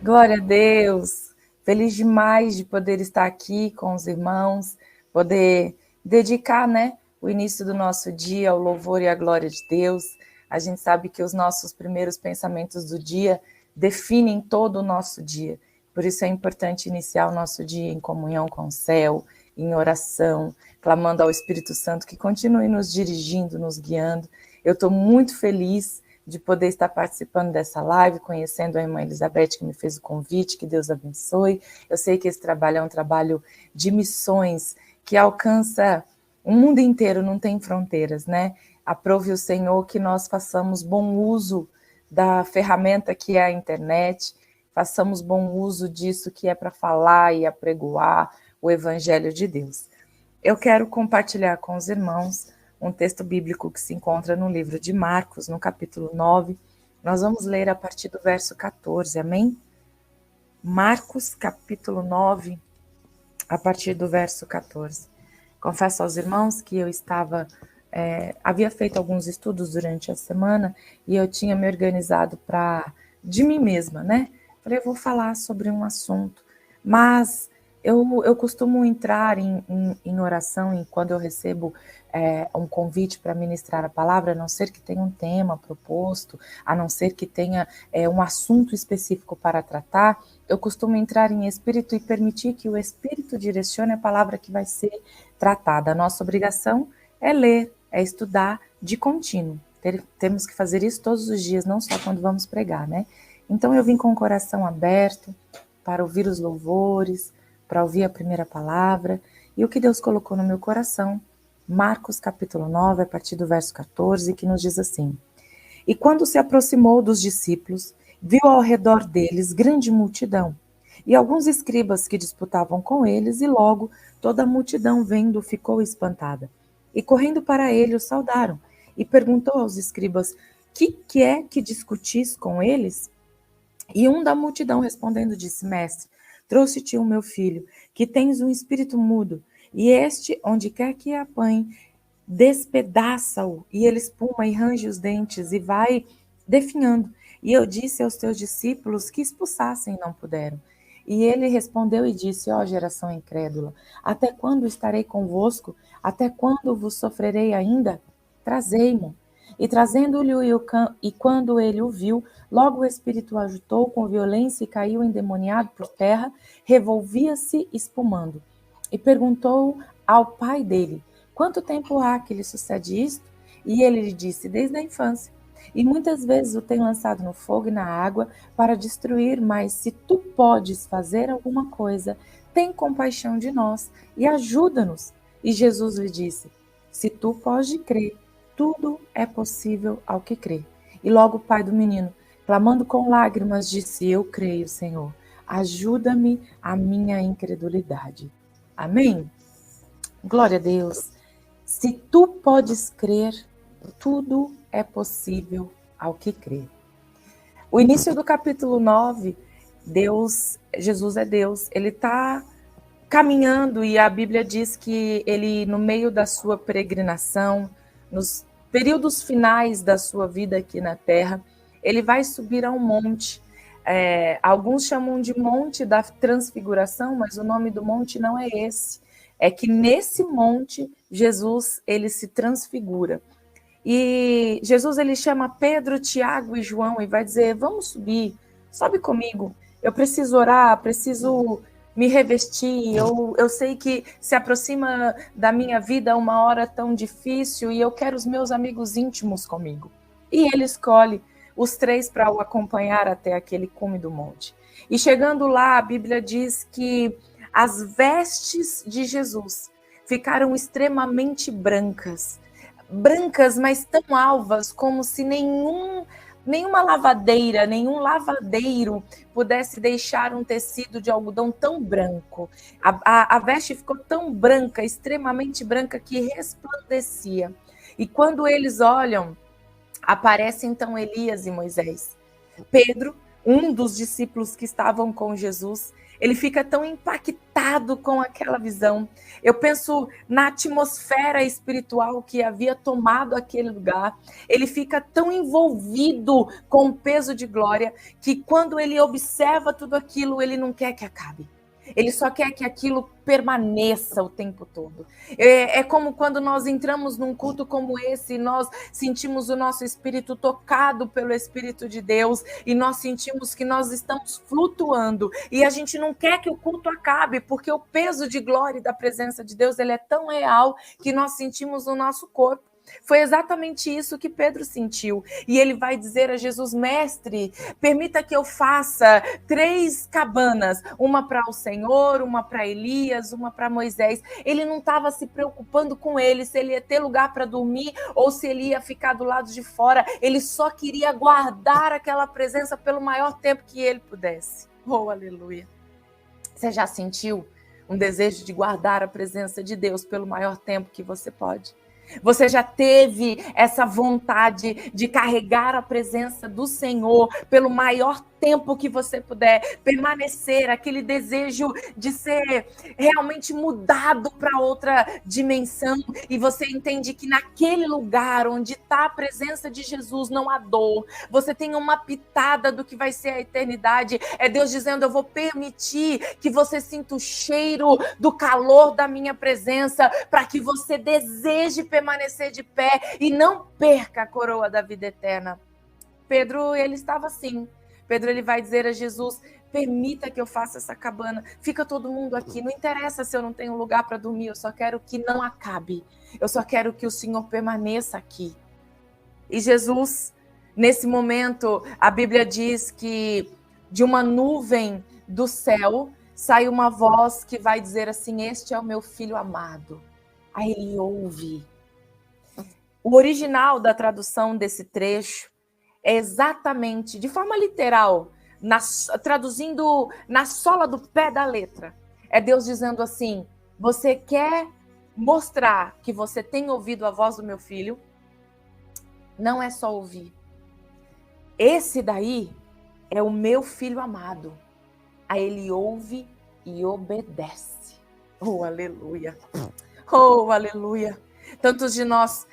Glória a Deus! Feliz demais de poder estar aqui com os irmãos, poder dedicar, o início do nosso dia ao louvor e à glória de Deus. A gente sabe que os nossos primeiros pensamentos do dia definem todo o nosso dia. Por isso é importante iniciar o nosso dia em comunhão com o céu, em oração, clamando ao Espírito Santo que continue nos dirigindo, nos guiando. Eu estou muito feliz de poder estar participando dessa live, conhecendo a irmã Elizabeth, que me fez o convite, que Deus abençoe. Eu sei que esse trabalho é um trabalho de missões, que alcança o mundo inteiro, não tem fronteiras, né? Aprove o Senhor que nós façamos bom uso da ferramenta que é a internet, façamos bom uso disso que é para falar e apregoar o Evangelho de Deus. Eu quero compartilhar com os irmãos um texto bíblico que se encontra no livro de Marcos, no capítulo 9. Nós vamos ler a partir do verso 14, amém? Marcos, capítulo 9, a partir do verso 14. Confesso aos irmãos que eu havia feito alguns estudos durante a semana e eu tinha me organizado de mim mesma, né? Falei, eu vou falar sobre um assunto, mas eu costumo entrar em oração e quando eu recebo um convite para ministrar a palavra, a não ser que tenha um tema proposto, a não ser que tenha um assunto específico para tratar, eu costumo entrar em espírito e permitir que o Espírito direcione a palavra que vai ser tratada. A nossa obrigação é ler, é estudar de contínuo. Temos que fazer isso todos os dias, não só quando vamos pregar, né? Então eu vim com o coração aberto para ouvir os louvores, para ouvir a primeira palavra e o que Deus colocou no meu coração. Marcos capítulo 9, a partir do verso 14, que nos diz assim: E quando se aproximou dos discípulos, viu ao redor deles grande multidão, e alguns escribas que disputavam com eles, e logo toda a multidão vendo ficou espantada. E correndo para ele o saudaram, e perguntou aos escribas: que é que discutis com eles? E um da multidão respondendo disse: Mestre, trouxe-te o meu filho, que tens um espírito mudo, e este, onde quer que apanhe, despedaça-o, e ele espuma e range os dentes, e vai definhando. E eu disse aos teus discípulos que expulsassem, e não puderam. E ele respondeu e disse: Ó geração incrédula, até quando estarei convosco? Até quando vos sofrerei ainda? Trazei-mo. E trazendo-lhe o cão, e quando ele o viu, logo o espírito o agitou com violência e caiu endemoniado por terra, revolvia-se espumando. E perguntou ao pai dele: Quanto tempo há que lhe sucede isto? E ele lhe disse: Desde a infância. E muitas vezes o tem lançado no fogo e na água para destruir, mas se tu podes fazer alguma coisa, tem compaixão de nós e ajuda-nos. E Jesus lhe disse: Se tu podes crer, tudo é possível ao que crê. E logo o pai do menino, clamando com lágrimas, disse: Eu creio, Senhor, ajuda-me a minha incredulidade. Amém? Glória a Deus. Se tu podes crer, tudo é possível ao que crê. O início do capítulo 9, Jesus é Deus, ele está caminhando e a Bíblia diz que ele, no meio da sua peregrinação, nos períodos finais da sua vida aqui na Terra, ele vai subir a um monte. Alguns chamam de Monte da Transfiguração, mas o nome do monte não é esse. É que nesse monte, Jesus, ele se transfigura. E Jesus, ele chama Pedro, Tiago e João e vai dizer: vamos subir, sobe comigo. Eu preciso orar, preciso me revestir. Eu sei que se aproxima da minha vida uma hora tão difícil e eu quero os meus amigos íntimos comigo. E ele escolhe os 3 para o acompanhar até aquele cume do monte. E chegando lá, a Bíblia diz que as vestes de Jesus ficaram extremamente brancas, mas tão alvas como se nenhuma lavadeira, nenhum lavadeiro pudesse deixar um tecido de algodão tão branco. A veste ficou tão branca, extremamente branca, que resplandecia. E quando eles olham, aparece então Elias e Moisés. Pedro, um dos discípulos que estavam com Jesus, ele fica tão impactado com aquela visão. Eu penso na atmosfera espiritual que havia tomado aquele lugar. Ele fica tão envolvido com o peso de glória que quando ele observa tudo aquilo, ele não quer que acabe. Ele só quer que aquilo permaneça o tempo todo. É como quando nós entramos num culto como esse, nós sentimos o nosso espírito tocado pelo Espírito de Deus e nós sentimos que nós estamos flutuando e a gente não quer que o culto acabe, porque o peso de glória e da presença de Deus, ele é tão real que nós sentimos no nosso corpo. Foi exatamente isso que Pedro sentiu. E ele vai dizer a Jesus: mestre, permita que eu faça 3 cabanas, uma para o Senhor, uma para Elias, uma para Moisés. Ele não estava se preocupando com ele, se ele ia ter lugar para dormir ou se ele ia ficar do lado de fora. Ele só queria guardar aquela presença pelo maior tempo que ele pudesse. Oh, aleluia! Você já sentiu um desejo de guardar a presença de Deus pelo maior tempo que você pode? Você já teve essa vontade de carregar a presença do Senhor pelo maior tempo que você puder, permanecer, aquele desejo de ser realmente mudado para outra dimensão, e você entende que naquele lugar onde está a presença de Jesus não há dor, você tem uma pitada do que vai ser a eternidade. É Deus dizendo: eu vou permitir que você sinta o cheiro do calor da minha presença, para que você deseje permanecer de pé e não perca a coroa da vida eterna. Pedro, ele estava assim. Pedro, ele vai dizer a Jesus: permita que eu faça essa cabana, fica todo mundo aqui, não interessa se eu não tenho lugar para dormir, eu só quero que não acabe, eu só quero que o Senhor permaneça aqui. E Jesus, nesse momento, a Bíblia diz que de uma nuvem do céu sai uma voz que vai dizer assim: este é o meu filho amado. Aí ele ouve. O original da tradução desse trecho é exatamente, de forma literal, traduzindo na sola do pé da letra, é Deus dizendo assim: você quer mostrar que você tem ouvido a voz do meu filho? Não é só ouvir. Esse daí é o meu filho amado. Aí ele ouve e obedece. Oh, aleluia! Oh, aleluia! Tantos de nós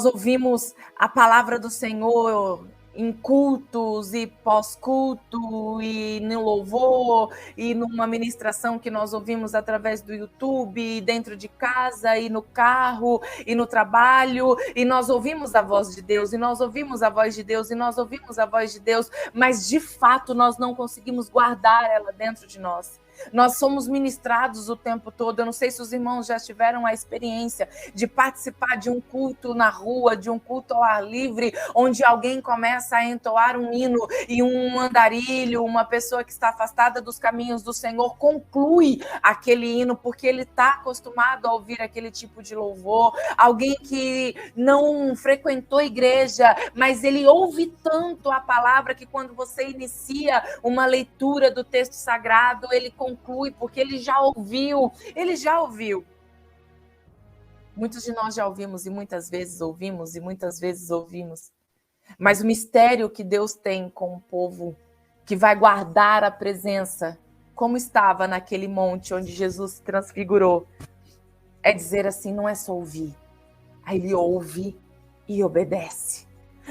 ouvimos a palavra do Senhor em cultos e pós-culto e no louvor e numa ministração que nós ouvimos através do YouTube, dentro de casa e no carro e no trabalho, e nós ouvimos a voz de Deus, e nós ouvimos a voz de Deus, e nós ouvimos a voz de Deus, mas de fato nós não conseguimos guardar ela dentro de nós. Nós somos ministrados o tempo todo. Eu não sei se os irmãos já tiveram a experiência de participar de um culto na rua, de um culto ao ar livre, onde alguém começa a entoar um hino e um andarilho, uma pessoa que está afastada dos caminhos do Senhor conclui aquele hino, porque ele está acostumado a ouvir aquele tipo de louvor. Alguém que não frequentou igreja, mas ele ouve tanto a palavra que quando você inicia uma leitura do texto sagrado, ele conclui, porque ele já ouviu. Muitos de nós já ouvimos e muitas vezes ouvimos. Mas o mistério que Deus tem com o povo que vai guardar a presença, como estava naquele monte onde Jesus se transfigurou, é dizer assim: não é só ouvir. Aí ele ouve e obedece.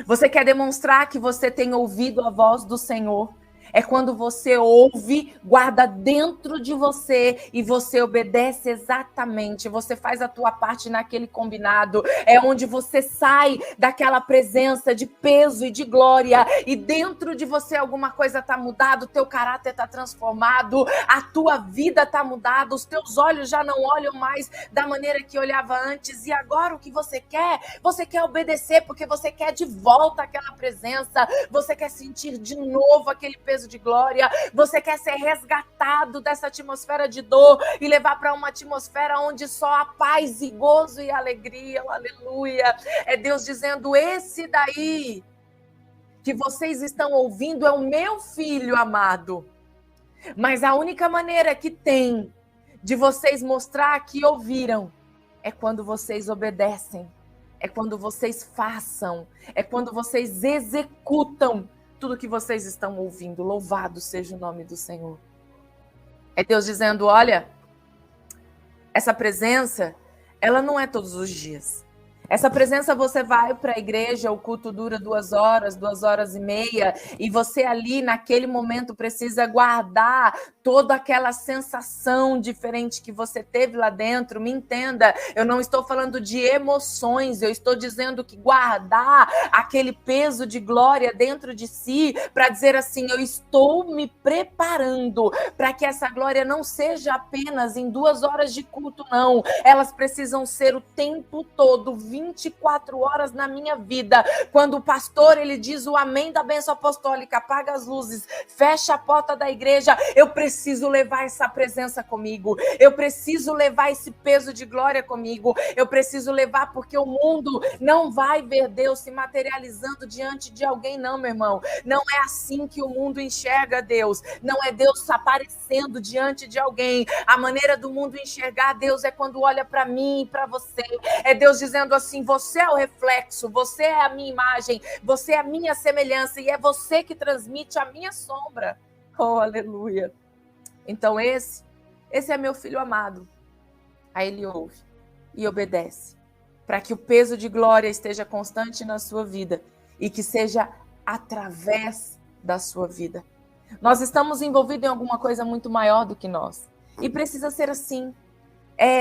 Você quer demonstrar que você tem ouvido a voz do Senhor? É quando você ouve, guarda dentro de você e você obedece exatamente. Você faz a tua parte naquele combinado. É onde você sai daquela presença de peso e de glória. E dentro de você alguma coisa está mudada, o teu caráter está transformado, a tua vida está mudada, os teus olhos já não olham mais da maneira que olhava antes. E agora o que você quer? Você quer obedecer porque você quer de volta aquela presença. Você quer sentir de novo aquele peso de glória, você quer ser resgatado dessa atmosfera de dor e levar para uma atmosfera onde só há paz e gozo e alegria. Oh, aleluia! É Deus dizendo: esse daí que vocês estão ouvindo é o meu filho amado. Mas a única maneira que tem de vocês mostrar que ouviram é quando vocês obedecem, é quando vocês façam, é quando vocês executam tudo que vocês estão ouvindo. Louvado seja o nome do Senhor. É Deus dizendo, olha, essa presença, ela não é todos os dias. Essa presença, você vai para a igreja, o culto dura 2 horas e meia, e você ali, naquele momento, precisa guardar toda aquela sensação diferente que você teve lá dentro. Me entenda, eu não estou falando de emoções, eu estou dizendo que guardar aquele peso de glória dentro de si, para dizer assim, eu estou me preparando para que essa glória não seja apenas em 2 horas de culto, não. Elas precisam ser o tempo todo, 24 horas na minha vida. Quando o pastor, ele diz o amém da bênção apostólica, apaga as luzes, fecha a porta da igreja, eu preciso levar essa presença comigo, eu preciso levar esse peso de glória comigo, eu preciso levar, porque o mundo não vai ver Deus se materializando diante de alguém, não, meu irmão. Não é assim que o mundo enxerga Deus, não é Deus aparecendo diante de alguém. A maneira do mundo enxergar Deus é quando olha para mim e para você, é Deus dizendo assim, você é o reflexo, você é a minha imagem, você é a minha semelhança, e é você que transmite a minha sombra. Oh, aleluia. Então esse é meu filho amado. Aí ele ouve e obedece, para que o peso de glória esteja constante na sua vida e que seja através da sua vida. Nós estamos envolvidos em alguma coisa muito maior do que nós, e precisa ser assim,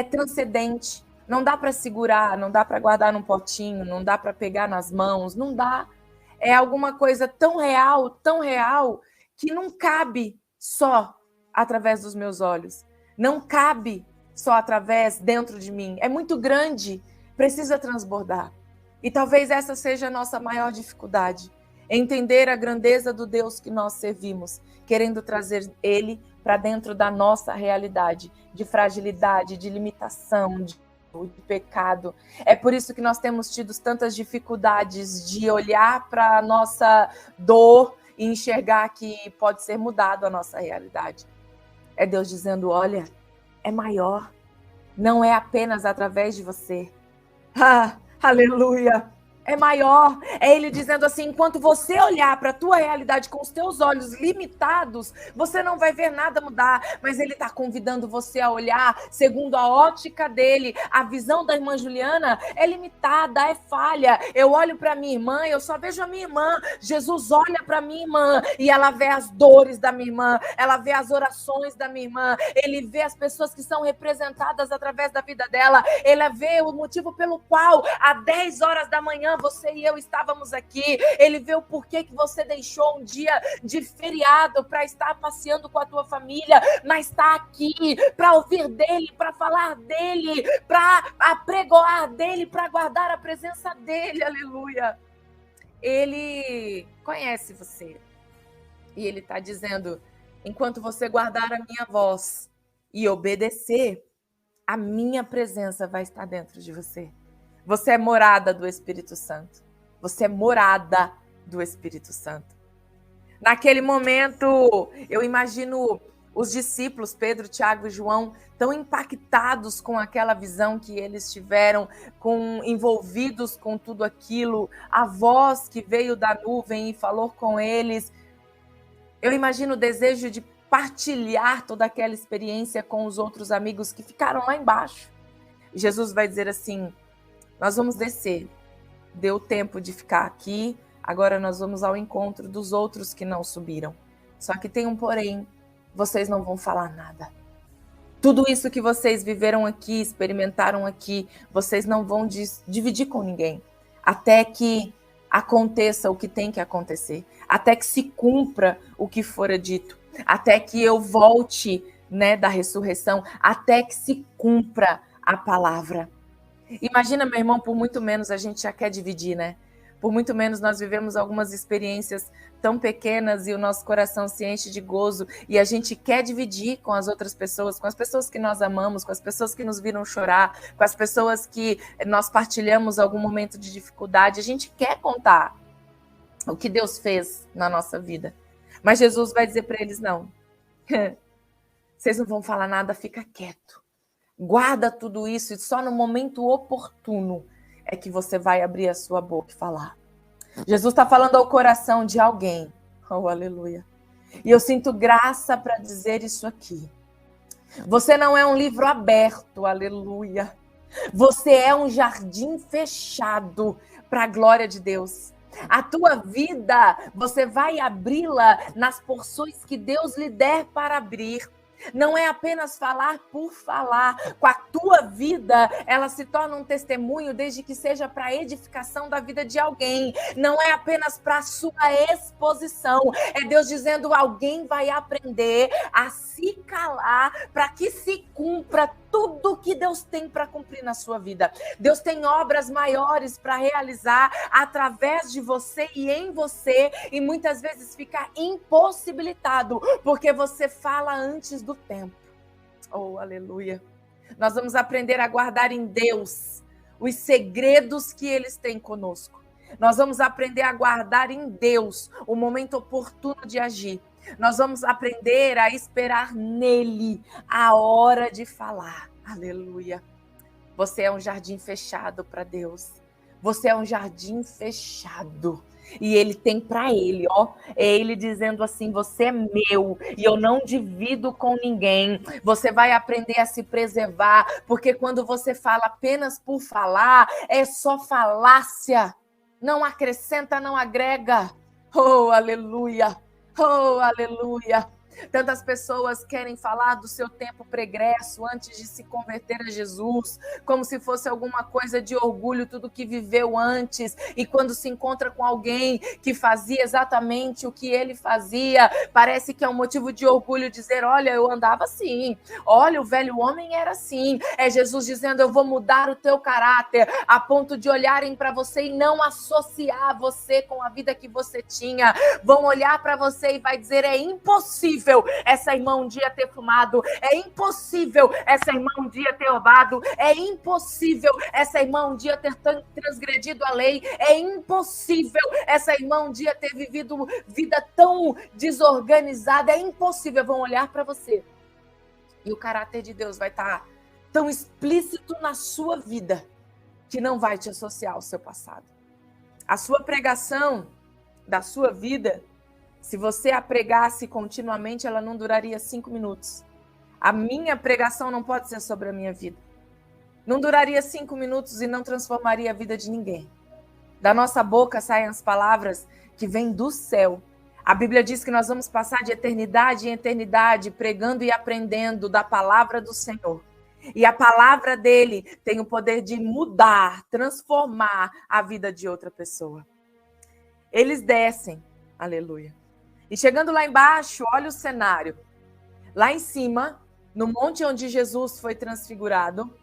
transcendente. Não dá para segurar, não dá para guardar num potinho, não dá para pegar nas mãos, não dá. É alguma coisa tão real, que não cabe só através dos meus olhos. Não cabe só através dentro de mim. É muito grande, precisa transbordar. E talvez essa seja a nossa maior dificuldade. Entender a grandeza do Deus que nós servimos, querendo trazer Ele para dentro da nossa realidade, de fragilidade, de limitação, de pecado. É por isso que nós temos tido tantas dificuldades de olhar para a nossa dor e enxergar que pode ser mudado a nossa realidade. É Deus dizendo, olha, é maior, não é apenas através de você. Aleluia! É maior, é Ele dizendo assim, enquanto você olhar para a tua realidade com os teus olhos limitados, você não vai ver nada mudar, mas Ele está convidando você a olhar segundo a ótica dele. A visão da irmã Juliana é limitada, é falha. Eu olho para minha irmã, eu só vejo a minha irmã. Jesus olha para minha irmã e ela vê as dores da minha irmã, ela vê as orações da minha irmã, Ele vê as pessoas que são representadas através da vida dela, Ele vê o motivo pelo qual há 10 horas da manhã você e eu estávamos aqui. Ele vê o porquê que você deixou um dia de feriado para estar passeando com a tua família, mas está aqui para ouvir dele, para falar dele, para apregoar dele, para guardar a presença dele. Aleluia! Ele conhece você e ele está dizendo, enquanto você guardar a minha voz e obedecer, a minha presença vai estar dentro de você. Você é morada do Espírito Santo. Você é morada do Espírito Santo. Naquele momento, eu imagino os discípulos, Pedro, Tiago e João, tão impactados com aquela visão que eles tiveram, envolvidos com tudo aquilo, a voz que veio da nuvem e falou com eles. Eu imagino o desejo de partilhar toda aquela experiência com os outros amigos que ficaram lá embaixo. Jesus vai dizer assim, nós vamos descer, deu tempo de ficar aqui, agora nós vamos ao encontro dos outros que não subiram. Só que tem um porém, vocês não vão falar nada. Tudo isso que vocês viveram aqui, experimentaram aqui, vocês não vão dividir com ninguém, até que aconteça o que tem que acontecer, até que se cumpra o que fora dito, até que eu volte, da ressurreição, até que se cumpra a palavra. Imagina, meu irmão, por muito menos a gente já quer dividir, né? Por muito menos nós vivemos algumas experiências tão pequenas e o nosso coração se enche de gozo e a gente quer dividir com as outras pessoas, com as pessoas que nós amamos, com as pessoas que nos viram chorar, com as pessoas que nós partilhamos algum momento de dificuldade. A gente quer contar o que Deus fez na nossa vida. Mas Jesus vai dizer para eles, não. Vocês não vão falar nada, fica quieto. Guarda tudo isso e só no momento oportuno é que você vai abrir a sua boca e falar. Jesus está falando ao coração de alguém Oh, aleluia. E eu sinto graça para dizer isso aqui. Você não é um livro aberto, aleluia. Você é um jardim fechado para a glória de Deus. A tua vida, você vai abri-la nas porções que Deus lhe der para abrir. Não é apenas falar por falar. Com a tua vida, ela se torna um testemunho desde que seja para a edificação da vida de alguém. Não é apenas para a sua exposição. É Deus dizendo, alguém vai aprender a se calar para que se cumpra tudo que Deus tem para cumprir na sua vida. Deus tem obras maiores para realizar através de você e em você, e muitas vezes fica impossibilitado, porque você fala antes do tempo. Oh, aleluia. Nós vamos aprender a guardar em Deus os segredos que eles têm conosco. Nós vamos aprender a guardar em Deus o momento oportuno de agir. Nós vamos aprender a esperar nele a hora de falar. Aleluia. Você é um jardim fechado para Deus. Você é um jardim fechado. E ele tem para ele, ó. É ele dizendo assim, você é meu e eu não divido com ninguém. Você vai aprender a se preservar, porque quando você fala apenas por falar, é só falácia. Não acrescenta, não agrega. Oh, aleluia. Oh, aleluia! Tantas pessoas querem falar do seu tempo pregresso antes de se converter a Jesus, como se fosse alguma coisa de orgulho, tudo que viveu antes. E quando se encontra com alguém que fazia exatamente o que ele fazia, parece que é um motivo de orgulho dizer, olha, eu andava assim, olha, o velho homem era assim. É Jesus dizendo, eu vou mudar o teu caráter, a ponto de olharem para você e não associar você com a vida que você tinha. Vão olhar para você e vai dizer, é impossível essa irmã um dia ter fumado, é impossível essa irmã um dia ter roubado, é impossível essa irmã um dia ter transgredido a lei, é impossível essa irmã um dia ter vivido vida tão desorganizada, é impossível. Vão olhar para você e o caráter de Deus vai estar tão explícito na sua vida que não vai te associar ao seu passado. A sua pregação da sua vida, se você a pregasse continuamente, ela não duraria 5 minutos. A minha pregação não pode ser sobre a minha vida. Não duraria 5 minutos e não transformaria a vida de ninguém. Da nossa boca saem as palavras que vêm do céu. A Bíblia diz que nós vamos passar de eternidade em eternidade pregando e aprendendo da palavra do Senhor. E a palavra dele tem o poder de mudar, transformar a vida de outra pessoa. Eles descem, aleluia. E chegando lá embaixo, olha o cenário. Lá em cima, no monte onde Jesus foi transfigurado,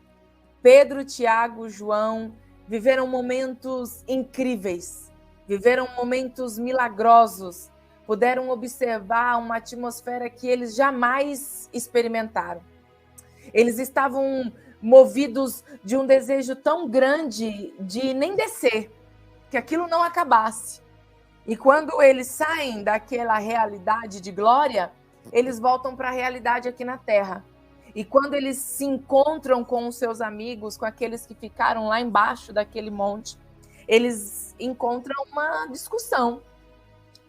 Pedro, Tiago, João viveram momentos incríveis, viveram momentos milagrosos, puderam observar uma atmosfera que eles jamais experimentaram. Eles estavam movidos de um desejo tão grande de nem descer, que aquilo não acabasse. E quando eles saem daquela realidade de glória, eles voltam para a realidade aqui na Terra. E quando eles se encontram com os seus amigos, com aqueles que ficaram lá embaixo daquele monte, eles encontram uma discussão.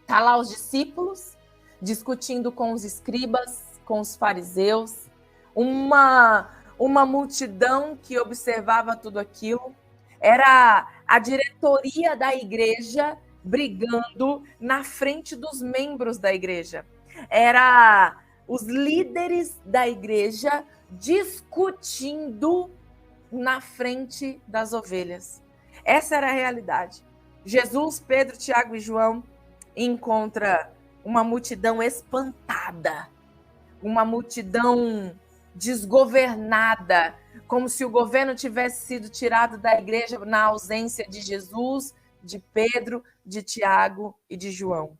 Tá lá os discípulos discutindo com os escribas, com os fariseus, uma multidão que observava tudo aquilo. Era a diretoria da igreja brigando na frente dos membros da igreja. Era os líderes da igreja discutindo na frente das ovelhas. Essa era a realidade. Jesus, Pedro, Tiago e João encontra uma multidão espantada, uma multidão desgovernada, como se o governo tivesse sido tirado da igreja na ausência de Jesus, de Pedro, de Tiago e de João.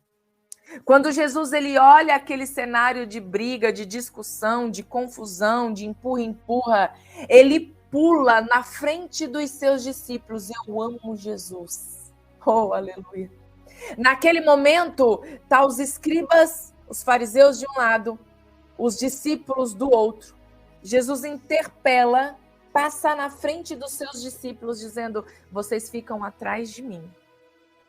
Quando Jesus ele olha aquele cenário de briga, de discussão, de confusão, de empurra-empurra, ele pula na frente dos seus discípulos. Eu amo Jesus. Oh, aleluia. Naquele momento, tá os escribas, os fariseus de um lado, os discípulos do outro. Jesus interpela, passa na frente dos seus discípulos, dizendo, vocês ficam atrás de mim.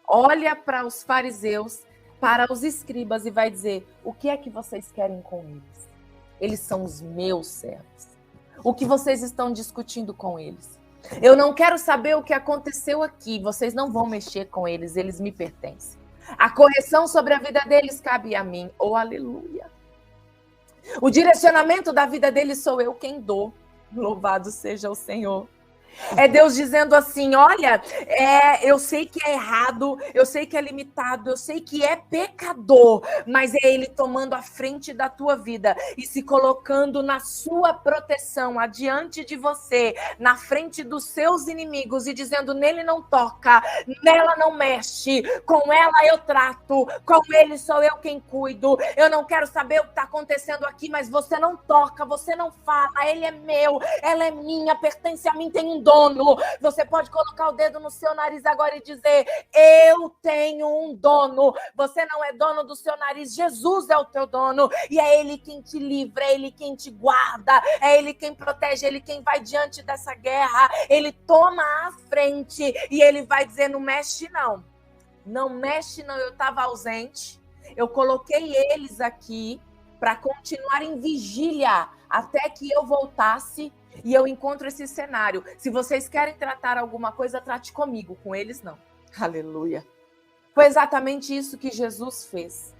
Olha para os fariseus, para os escribas e vai dizer: o que é que vocês querem com eles? Eles são os meus servos. O que vocês estão discutindo com eles? Eu não quero saber o que aconteceu aqui. Vocês não vão mexer com eles, eles me pertencem. A correção sobre a vida deles cabe a mim. Oh, aleluia. O direcionamento da vida deles sou eu quem dou. Louvado seja o Senhor. É Deus dizendo assim: olha, eu sei que é errado, eu sei que é limitado, eu sei que é pecador, mas é Ele tomando a frente da tua vida e se colocando na sua proteção, adiante de você, na frente dos seus inimigos e dizendo: nele não toca, nela não mexe, com ela eu trato, com ele sou eu quem cuido, eu não quero saber o que está acontecendo aqui, mas você não toca, você não fala, ele é meu, ela é minha, pertence a mim, tem um dono. Você pode colocar o dedo no seu nariz agora e dizer: eu tenho um dono. Você não é dono do seu nariz, Jesus é o teu dono, e é Ele quem te livra, é Ele quem te guarda, é Ele quem protege, é Ele quem vai diante dessa guerra. Ele toma a frente e Ele vai dizer: não mexe não, não mexe não, eu estava ausente, eu coloquei eles aqui para continuar em vigília até que eu voltasse e eu encontro esse cenário. Se vocês querem tratar alguma coisa, trate comigo, com eles não. Aleluia. Foi exatamente isso que Jesus fez.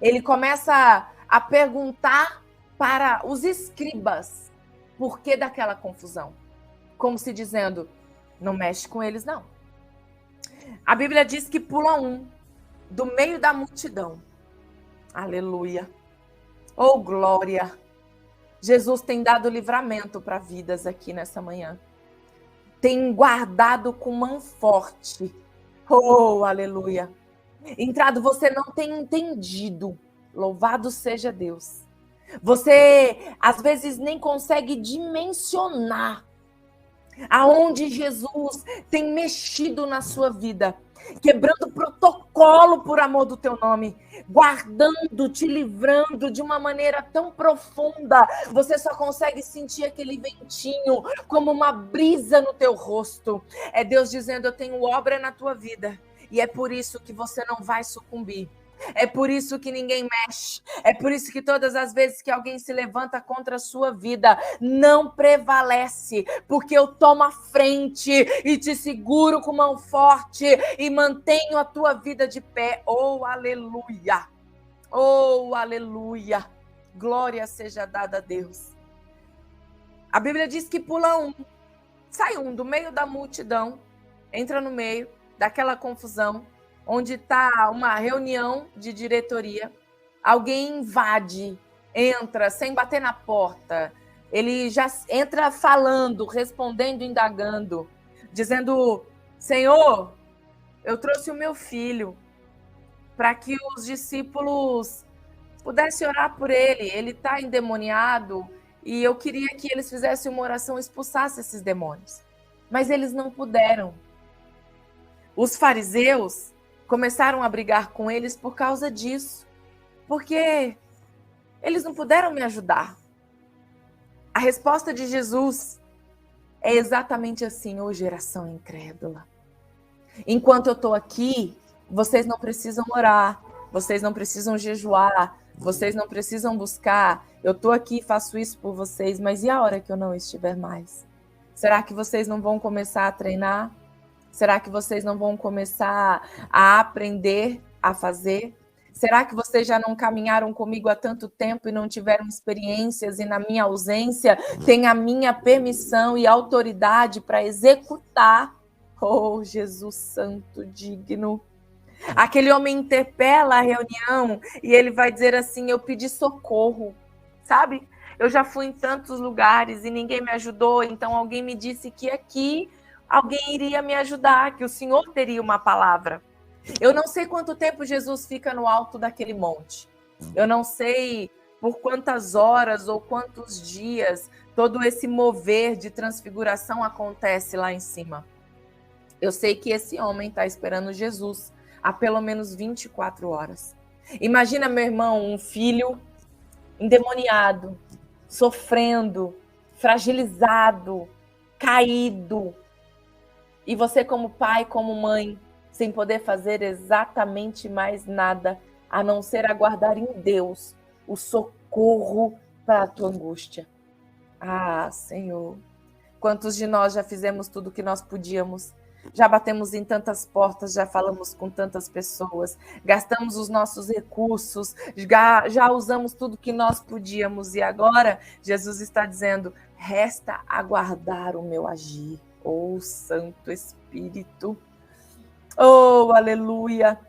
Ele começa a perguntar para os escribas por que daquela confusão. Como se dizendo: não mexe com eles não. A Bíblia diz que pula um do meio da multidão. Aleluia. Oh, glória. Jesus tem dado livramento para vidas aqui nessa manhã. Tem guardado com mão forte. Oh, aleluia. Entrado, você não tem entendido. Louvado seja Deus. Você, às vezes, nem consegue dimensionar aonde Jesus tem mexido na sua vida, quebrando protocolo por amor do teu nome, guardando, te livrando de uma maneira tão profunda, você só consegue sentir aquele ventinho como uma brisa no teu rosto. É Deus dizendo: eu tenho obra na tua vida, e é por isso que você não vai sucumbir. É por isso que ninguém mexe. É por isso que todas as vezes que alguém se levanta contra a sua vida, não prevalece, porque eu tomo a frente e te seguro com mão forte e mantenho a tua vida de pé. Oh, aleluia! Oh, aleluia! Glória seja dada a Deus. A Bíblia diz que pula um, sai um do meio da multidão, entra no meio daquela confusão, onde está uma reunião de diretoria, alguém invade, entra sem bater na porta, ele já entra falando, respondendo, indagando, dizendo: Senhor, eu trouxe o meu filho para que os discípulos pudessem orar por ele está endemoniado e eu queria que eles fizessem uma oração e expulsassem esses demônios. Mas eles não puderam. Os fariseus começaram a brigar com eles por causa disso, porque eles não puderam me ajudar. A resposta de Jesus é exatamente assim: ô geração incrédula. Enquanto eu estou aqui, vocês não precisam orar, vocês não precisam jejuar, vocês não precisam buscar. Eu estou aqui e faço isso por vocês, mas e a hora que eu não estiver mais? Será que vocês não vão começar a treinar? Será que vocês não vão começar a aprender a fazer? Será que vocês já não caminharam comigo há tanto tempo e não tiveram experiências e na minha ausência tem a minha permissão e autoridade para executar? Oh, Jesus Santo digno. Aquele homem interpela a reunião e ele vai dizer assim: eu pedi socorro, sabe? Eu já fui em tantos lugares e ninguém me ajudou, então alguém me disse que aqui alguém iria me ajudar, que o Senhor teria uma palavra. Eu não sei quanto tempo Jesus fica no alto daquele monte. Eu não sei por quantas horas ou quantos dias todo esse mover de transfiguração acontece lá em cima. Eu sei que esse homem está esperando Jesus há pelo menos 24 horas. Imagina, meu irmão, um filho endemoniado, sofrendo, fragilizado, caído. E você como pai, como mãe, sem poder fazer exatamente mais nada, a não ser aguardar em Deus o socorro para a tua angústia. Ah, Senhor, quantos de nós já fizemos tudo o que nós podíamos? Já batemos em tantas portas, já falamos com tantas pessoas, gastamos os nossos recursos, já usamos tudo que nós podíamos e agora Jesus está dizendo, resta aguardar o meu agir. Oh, Santo Espírito. Oh, aleluia.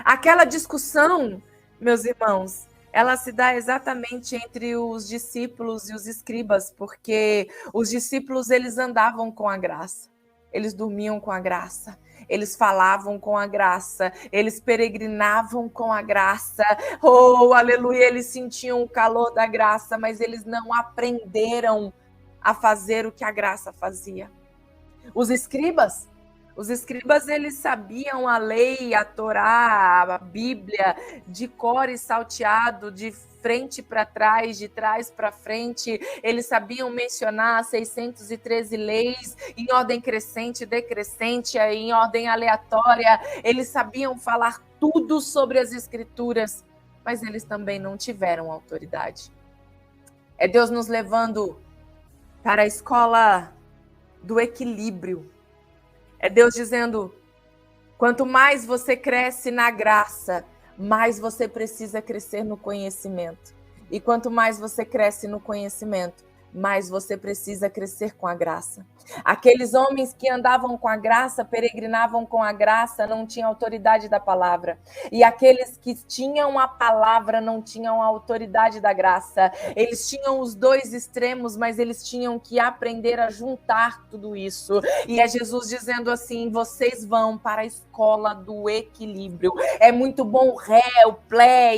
Aquela discussão, meus irmãos, ela se dá exatamente entre os discípulos e os escribas, porque os discípulos, eles andavam com a graça, eles dormiam com a graça, eles falavam com a graça, eles peregrinavam com a graça, oh, aleluia, eles sentiam o calor da graça, mas eles não aprenderam a fazer o que a graça fazia. Os escribas, eles sabiam a lei, a Torá, a Bíblia, de cor e salteado, de frente para trás, de trás para frente. Eles sabiam mencionar 613 leis em ordem crescente, decrescente, em ordem aleatória. Eles sabiam falar tudo sobre as Escrituras, mas eles também não tiveram autoridade. É Deus nos levando para a escola do equilíbrio. É Deus dizendo, quanto mais você cresce na graça, mais você precisa crescer no conhecimento. E quanto mais você cresce no conhecimento, mais você precisa crescer com a graça. Aqueles homens que andavam com a graça, peregrinavam com a graça, não tinham autoridade da palavra. E aqueles que tinham a palavra não tinham a autoridade da graça. Eles tinham os dois extremos, mas eles tinham que aprender a juntar tudo isso. E é Jesus dizendo assim, vocês vão para a escola do equilíbrio. É muito bom o ré, o plé,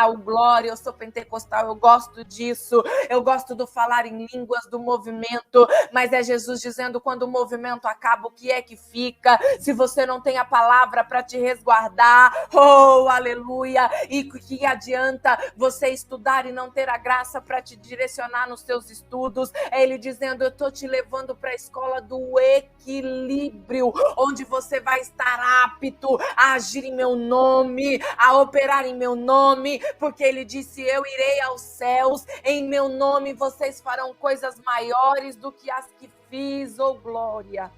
o glória, eu sou pentecostal, eu gosto disso, eu gosto do falar em línguas, do movimento, mas é Jesus dizendo, quando o movimento acaba, o que é que fica? Se você não tem a palavra para te resguardar, oh, aleluia, e que adianta você estudar e não ter a graça para te direcionar nos seus estudos? É Ele dizendo, eu estou te levando para a escola do equilíbrio, onde você vai estar apto a agir em meu nome, a operar em meu nome, porque Ele disse, eu irei aos céus, em meu nome vocês farão coisas maiores do que as que fiz, oh glória,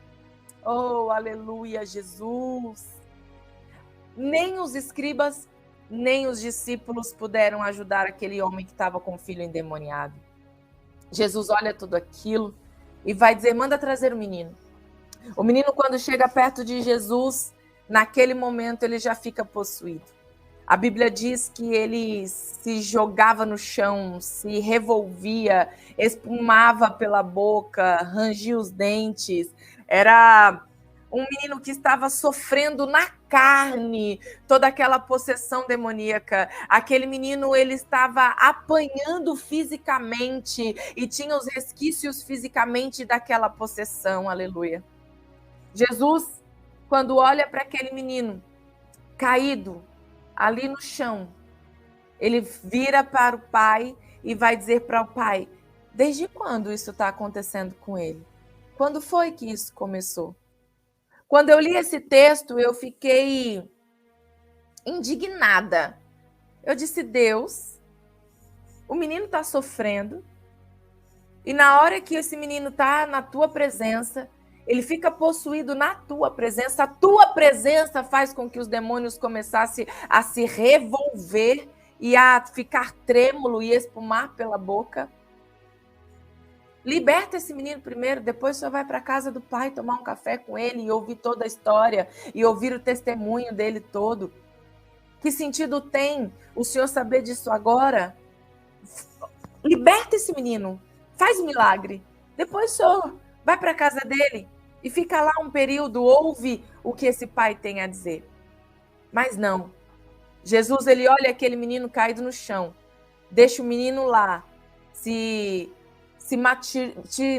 oh aleluia, Jesus. Nem os escribas, nem os discípulos puderam ajudar aquele homem que estava com o filho endemoniado. Jesus olha tudo aquilo e vai dizer, manda trazer o menino. O menino, quando chega perto de Jesus, naquele momento ele já fica possuído. A Bíblia diz que ele se jogava no chão, se revolvia, espumava pela boca, rangia os dentes. Era um menino que estava sofrendo na carne toda aquela possessão demoníaca. Aquele menino, ele estava apanhando fisicamente e tinha os resquícios fisicamente daquela possessão. Aleluia. Jesus, quando olha para aquele menino caído ali no chão, ele vira para o pai e vai dizer para o pai, desde quando isso está acontecendo com ele? Quando foi que isso começou? Quando eu li esse texto, eu fiquei indignada. Eu disse, Deus, o menino está sofrendo, e na hora que esse menino está na tua presença, ele fica possuído na tua presença. A tua presença faz com que os demônios começassem a se revolver e a ficar trêmulo e espumar pela boca. Liberta esse menino primeiro, depois o senhor vai para a casa do pai tomar um café com ele e ouvir toda a história e ouvir o testemunho dele todo. Que sentido tem o senhor saber disso agora? Liberta esse menino, faz um milagre. Depois o senhor vai para a casa dele e fica lá um período, ouve o que esse pai tem a dizer. Mas não. Jesus, ele olha aquele menino caído no chão, deixa o menino lá, se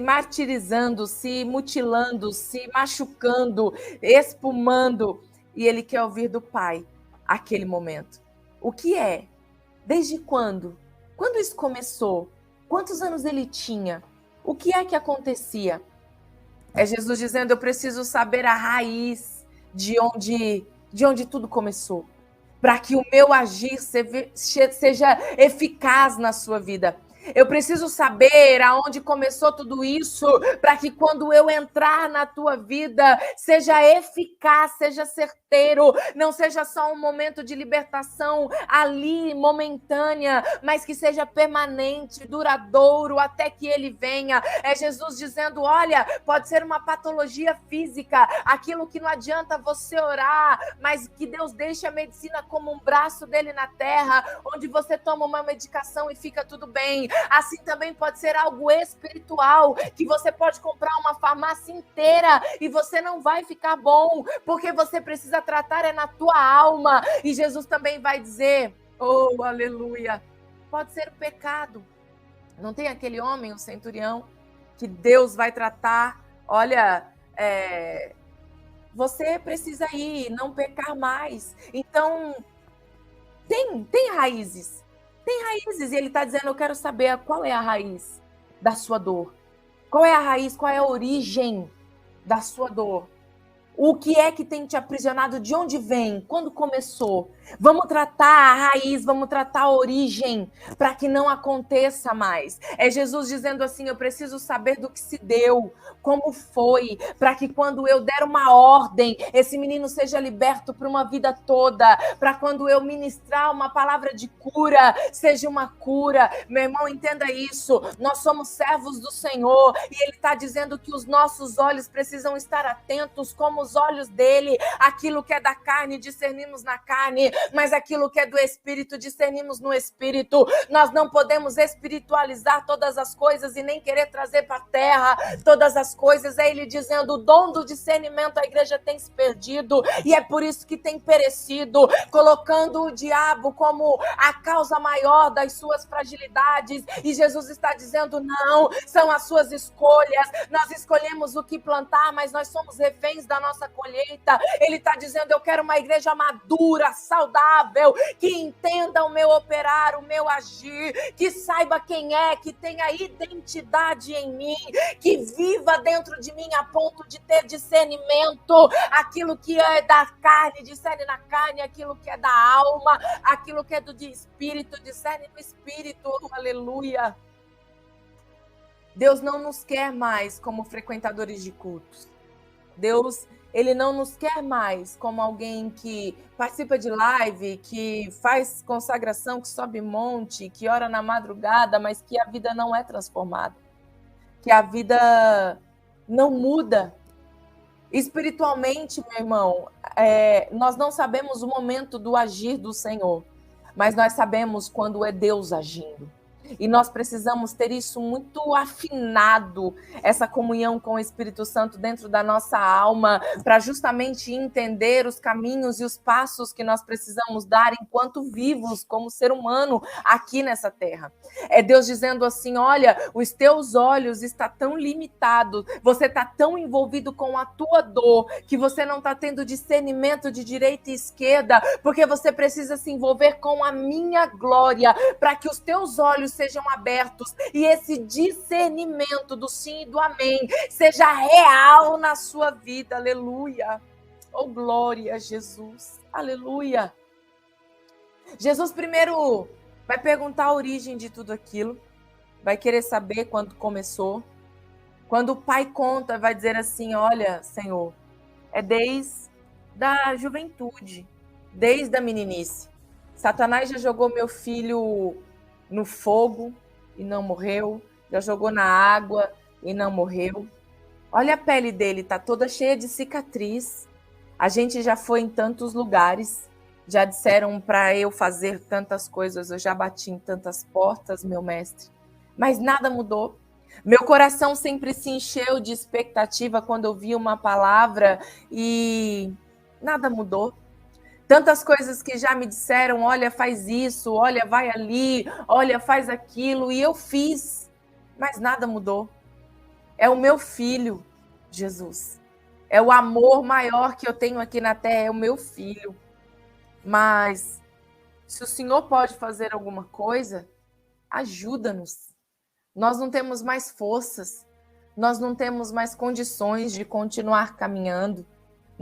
martirizando, se mutilando, se machucando, espumando, e ele quer ouvir do pai aquele momento. O que é? Desde quando? Quando isso começou? Quantos anos ele tinha? O que é que acontecia? É Jesus dizendo, eu preciso saber a raiz de onde tudo começou. para que o meu agir seja eficaz na sua vida. Eu preciso saber aonde começou tudo isso, para que quando eu entrar na tua vida, seja eficaz, seja certeiro, não seja só um momento de libertação ali, momentânea, mas que seja permanente, duradouro, até que ele venha. É Jesus dizendo, olha, pode ser uma patologia física, aquilo que não adianta você orar, mas que Deus deixe a medicina como um braço dele na terra, onde você toma uma medicação e fica tudo bem. Assim também pode ser algo espiritual, que você pode comprar uma farmácia inteira e você não vai ficar bom, porque você precisa tratar na tua alma. E Jesus também vai dizer, oh, aleluia, pode ser o pecado. Não tem aquele homem, o centurião, que Deus vai tratar, olha, você precisa ir, não pecar mais. Então, tem raízes. Tem raízes, e ele está dizendo, eu quero saber qual é a raiz da sua dor. Qual é a raiz, qual é a origem da sua dor? O que é que tem te aprisionado? De onde vem? Quando começou? Vamos tratar a raiz, vamos tratar a origem, para que não aconteça mais. É Jesus dizendo assim, eu preciso saber do que se deu, como foi, para que quando eu der uma ordem, esse menino seja liberto por uma vida toda, para quando eu ministrar uma palavra de cura, seja uma cura. Meu irmão, entenda isso, nós somos servos do Senhor, e Ele está dizendo que os nossos olhos precisam estar atentos, como os olhos dele, aquilo que é da carne, discernimos na carne, mas aquilo que é do Espírito, discernimos no Espírito. Nós não podemos espiritualizar todas as coisas e nem querer trazer para a terra todas as coisas. É ele dizendo, o dom do discernimento a igreja tem se perdido, e é por isso que tem perecido, colocando o diabo como a causa maior das suas fragilidades. E Jesus está dizendo, não, são as suas escolhas, nós escolhemos o que plantar, mas nós somos reféns da nossa colheita. Ele está dizendo, eu quero uma igreja madura, saudável, que entenda o meu operar, o meu agir, que saiba quem é, que tenha identidade em mim, que viva dentro de mim a ponto de ter discernimento. Aquilo que é da carne, discerne na carne, aquilo que é da alma, aquilo que é do espírito, discerne no espírito. Aleluia. Deus não nos quer mais como frequentadores de cultos. Deus, ele não nos quer mais como alguém que participa de live, que faz consagração, que sobe monte, que ora na madrugada, mas que a vida não é transformada, que a vida não muda. Espiritualmente, meu irmão, nós não sabemos o momento do agir do Senhor, mas nós sabemos quando é Deus agindo. E nós precisamos ter isso muito afinado, essa comunhão com o Espírito Santo dentro da nossa alma, para justamente entender os caminhos e os passos que nós precisamos dar enquanto vivos, como ser humano, aqui nessa terra. É Deus dizendo assim, olha, os teus olhos estão tão limitados, você está tão envolvido com a tua dor, que você não está tendo discernimento de direita e esquerda, porque você precisa se envolver com a minha glória, para que os teus olhos sejam abertos e esse discernimento do sim e do amém seja real na sua vida. Aleluia. Oh, glória a Jesus. Aleluia. Jesus primeiro vai perguntar a origem de tudo aquilo, vai querer saber quando começou. Quando o pai conta, vai dizer assim, olha, Senhor, é desde a juventude, desde a meninice. Satanás já jogou meu filho no fogo e não morreu, já jogou na água e não morreu. Olha a pele dele, tá toda cheia de cicatriz. A gente já foi em tantos lugares, já disseram para eu fazer tantas coisas, eu já bati em tantas portas, meu mestre, mas nada mudou. Meu coração sempre se encheu de expectativa quando eu vi uma palavra e nada mudou. Tantas coisas que já me disseram, olha, faz isso, olha, vai ali, olha, faz aquilo, e eu fiz, mas nada mudou. É o meu filho, Jesus. É o amor maior que eu tenho aqui na terra, é o meu filho. Mas, se o Senhor pode fazer alguma coisa, ajuda-nos. Nós não temos mais forças, nós não temos mais condições de continuar caminhando.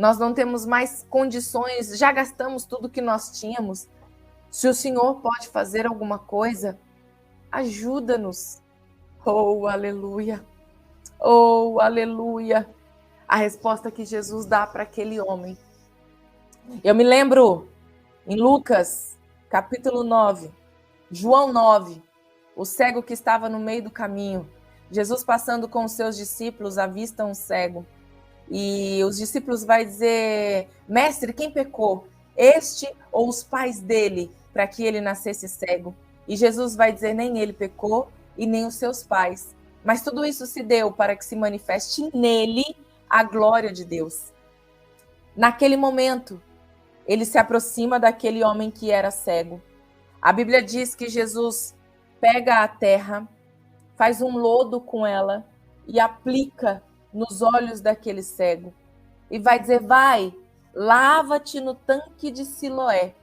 nós não temos mais condições, já gastamos tudo que nós tínhamos. Se o Senhor pode fazer alguma coisa, ajuda-nos. Oh, aleluia! Oh, aleluia! A resposta que Jesus dá para aquele homem. Eu me lembro em Lucas, capítulo 9, João 9, o cego que estava no meio do caminho. Jesus passando com os seus discípulos, avista um cego. E os discípulos vai dizer, mestre, quem pecou? Este ou os pais dele, para que ele nascesse cego? E Jesus vai dizer, nem ele pecou e nem os seus pais. Mas tudo isso se deu para que se manifeste nele a glória de Deus. Naquele momento, ele se aproxima daquele homem que era cego. A Bíblia diz que Jesus pega a terra, faz um lodo com ela e aplica nos olhos daquele cego. E vai dizer, vai, lava-te no tanque de Siloé.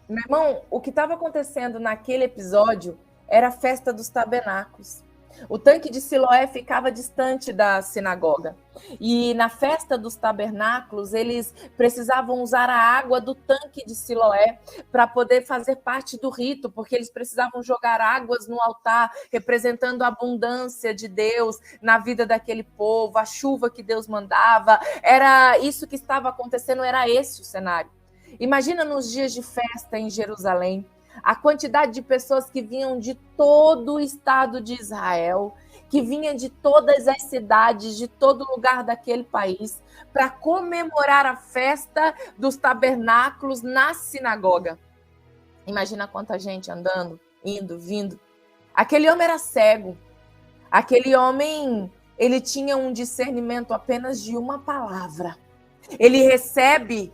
Meu irmão, o que estava acontecendo naquele episódio era a festa dos tabernáculos. O tanque de Siloé ficava distante da sinagoga. E na festa dos tabernáculos, eles precisavam usar a água do tanque de Siloé para poder fazer parte do rito, porque eles precisavam jogar águas no altar, representando a abundância de Deus na vida daquele povo, a chuva que Deus mandava. Era isso que estava acontecendo, era esse o cenário. Imagina nos dias de festa em Jerusalém, a quantidade de pessoas que vinham de todo o estado de Israel, que vinham de todas as cidades, de todo lugar daquele país, para comemorar a festa dos tabernáculos na sinagoga. Imagina quanta gente andando, indo, vindo. Aquele homem era cego. Aquele homem, ele tinha um discernimento apenas de uma palavra. Ele recebe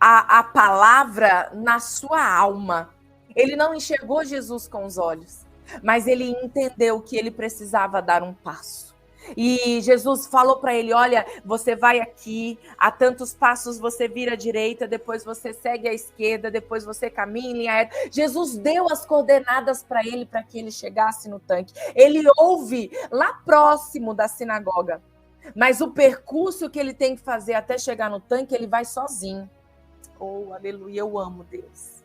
a palavra na sua alma. Ele não enxergou Jesus com os olhos, mas ele entendeu que ele precisava dar um passo. E Jesus falou para ele, olha, você vai aqui, a tantos passos você vira à direita, depois você segue à esquerda, depois você caminha em linha reta. Jesus deu as coordenadas para que ele chegasse no tanque. Ele ouve lá próximo da sinagoga, mas o percurso que ele tem que fazer até chegar no tanque, ele vai sozinho. Oh, aleluia, eu amo Deus.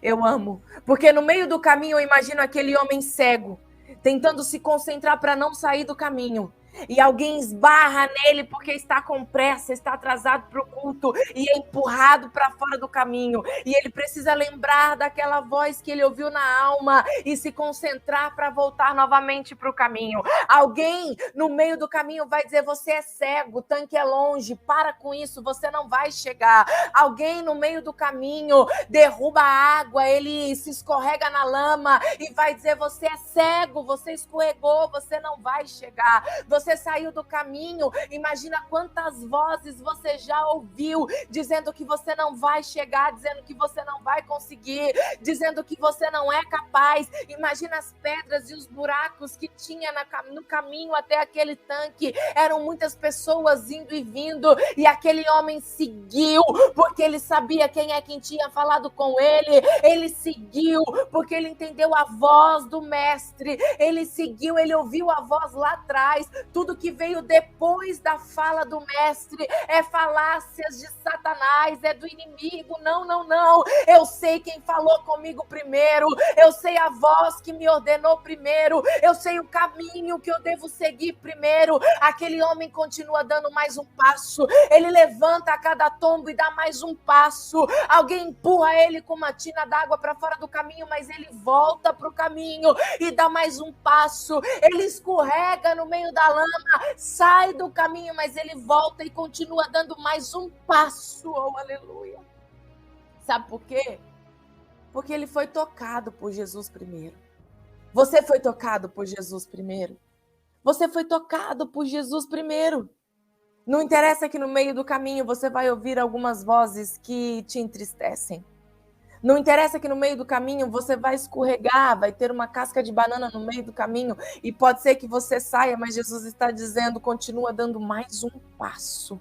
Eu amo, porque no meio do caminho eu imagino aquele homem cego, tentando se concentrar para não sair do caminho. E alguém esbarra nele porque está com pressa, está atrasado para o culto e é empurrado para fora do caminho. E ele precisa lembrar daquela voz que ele ouviu na alma e se concentrar para voltar novamente para o caminho. Alguém no meio do caminho vai dizer, você é cego, o tanque é longe, para com isso, você não vai chegar. Alguém no meio do caminho derruba a água, ele se escorrega na lama e vai dizer, você é cego, você escorregou, você não vai chegar. Você saiu do caminho, imagina quantas vozes você já ouviu, dizendo que você não vai chegar, dizendo que você não vai conseguir, dizendo que você não é capaz. Imagina as pedras e os buracos que tinha no caminho até aquele tanque. Eram muitas pessoas indo e vindo, e aquele homem seguiu, porque ele sabia quem é quem tinha falado com ele. Ele seguiu, porque ele entendeu a voz do mestre. Ele seguiu, ele ouviu a voz lá atrás. Tudo que veio depois da fala do mestre é falácias de Satanás, é do inimigo. Não, não, não. Eu sei quem falou comigo primeiro. Eu sei a voz que me ordenou primeiro. Eu sei o caminho que eu devo seguir primeiro. Aquele homem continua dando mais um passo. Ele levanta a cada tombo e dá mais um passo. Alguém empurra ele com uma tina d'água para fora do caminho, mas ele volta para o caminho e dá mais um passo. Ele escorrega no meio da lama, sai do caminho, mas ele volta e continua dando mais um passo. Oh, aleluia. Sabe por quê? Porque ele foi tocado por Jesus primeiro. Você foi tocado por Jesus primeiro. Você foi tocado por Jesus primeiro. Não interessa que no meio do caminho você vai ouvir algumas vozes que te entristecem. Não interessa que no meio do caminho você vai escorregar, vai ter uma casca de banana no meio do caminho e pode ser que você saia, mas Jesus está dizendo, continua dando mais um passo.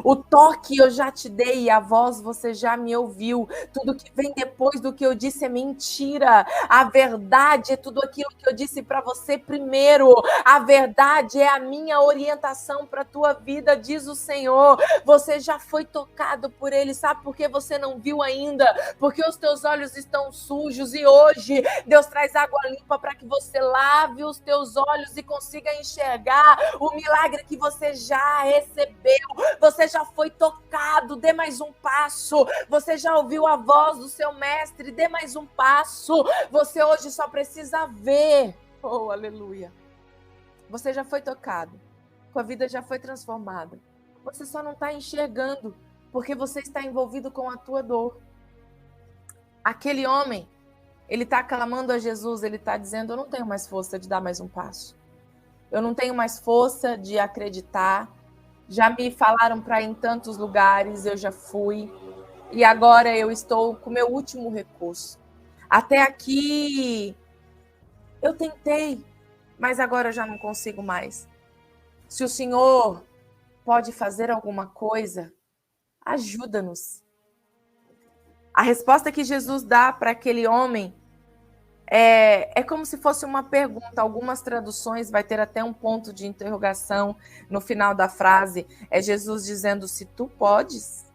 O toque eu já te dei e a voz você já me ouviu. Tudo que vem depois do que eu disse é mentira. A verdade é tudo aquilo que eu disse para você primeiro. A verdade é a minha orientação para a tua vida, diz o Senhor. Você já foi tocado por Ele. Sabe por que você não viu ainda? Porque os teus olhos estão sujos e hoje Deus traz água limpa para que você lave os teus olhos e consiga enxergar o milagre que você já recebeu. Você já foi tocado, dê mais um passo. Você já ouviu a voz do seu mestre, dê mais um passo. Você hoje só precisa ver. Oh, aleluia. Você já foi tocado. Sua vida já foi transformada. Você só não está enxergando, porque você está envolvido com a tua dor. Aquele homem, ele está clamando a Jesus, ele está dizendo, eu não tenho mais força de dar mais um passo. Eu não tenho mais força de acreditar. Já me falaram para ir em tantos lugares, eu já fui. E agora eu estou com o meu último recurso. Até aqui eu tentei, mas agora eu já não consigo mais. Se o Senhor pode fazer alguma coisa, ajuda-nos. A resposta que Jesus dá para aquele homem é como se fosse uma pergunta. Algumas traduções vai ter até um ponto de interrogação no final da frase. É Jesus dizendo, se tu podes.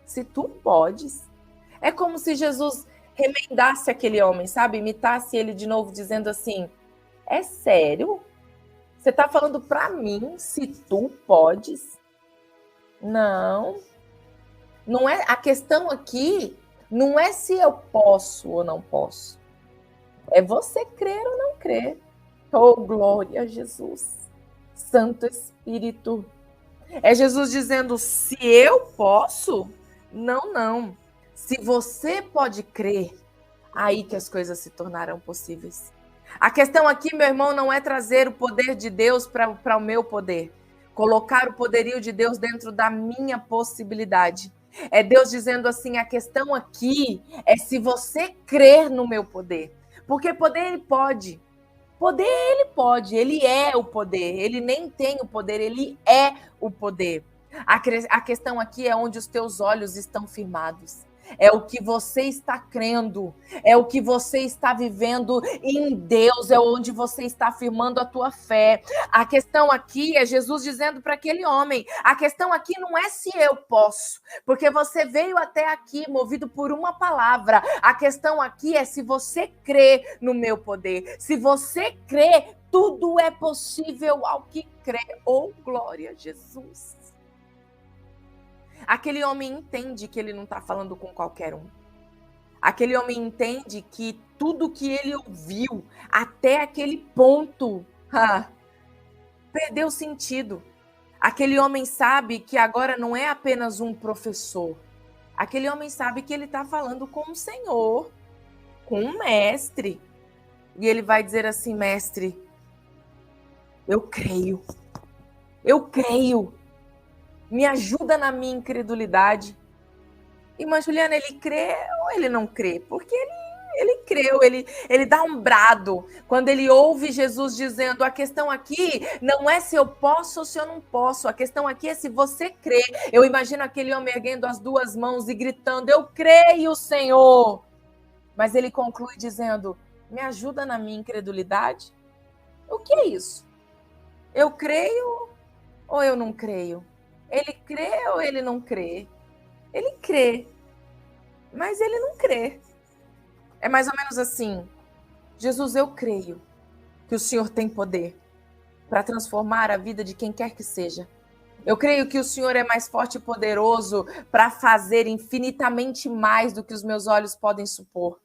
Se tu podes. É como se Jesus remendasse aquele homem, sabe? Imitasse ele de novo, dizendo assim, é sério? Você está falando para mim, se tu podes? Não. Não é, a questão aqui não é se eu posso ou não posso. É você crer ou não crer. Oh, glória a Jesus. Santo Espírito. É Jesus dizendo, se eu posso? Não, não. Se você pode crer, aí que as coisas se tornarão possíveis. A questão aqui, meu irmão, não é trazer o poder de Deus para o meu poder. Colocar o poderio de Deus dentro da minha possibilidade. É Deus dizendo assim, a questão aqui é se você crer no meu poder. Porque poder ele pode. Poder ele pode, ele é o poder. Ele nem tem o poder, ele é o poder. A questão aqui é onde os teus olhos estão firmados. É o que você está crendo, é o que você está vivendo em Deus, é onde você está afirmando a tua fé. A questão aqui é Jesus dizendo para aquele homem, a questão aqui não é se eu posso, porque você veio até aqui movido por uma palavra. A questão aqui é se você crê no meu poder. Se você crê, tudo é possível ao que crê. Oh, glória a Jesus. Aquele homem entende que ele não está falando com qualquer um. Aquele homem entende que tudo que ele ouviu até aquele ponto perdeu sentido. Aquele homem sabe que agora não é apenas um professor. Aquele homem sabe que ele está falando com o Senhor, com o mestre. E ele vai dizer assim, mestre, eu creio. Eu creio. Me ajuda na minha incredulidade. Irmã Juliana, ele crê ou ele não crê? Porque ele creu, ele dá um brado. Quando ele ouve Jesus dizendo, a questão aqui não é se eu posso ou se eu não posso. A questão aqui é se você crê. Eu imagino aquele homem erguendo as duas mãos e gritando, eu creio, Senhor. Mas ele conclui dizendo, me ajuda na minha incredulidade? O que é isso? Eu creio ou eu não creio? Ele crê ou ele não crê? Ele crê, mas ele não crê. É mais ou menos assim, Jesus, eu creio que o Senhor tem poder para transformar a vida de quem quer que seja. Eu creio que o Senhor é mais forte e poderoso para fazer infinitamente mais do que os meus olhos podem supor.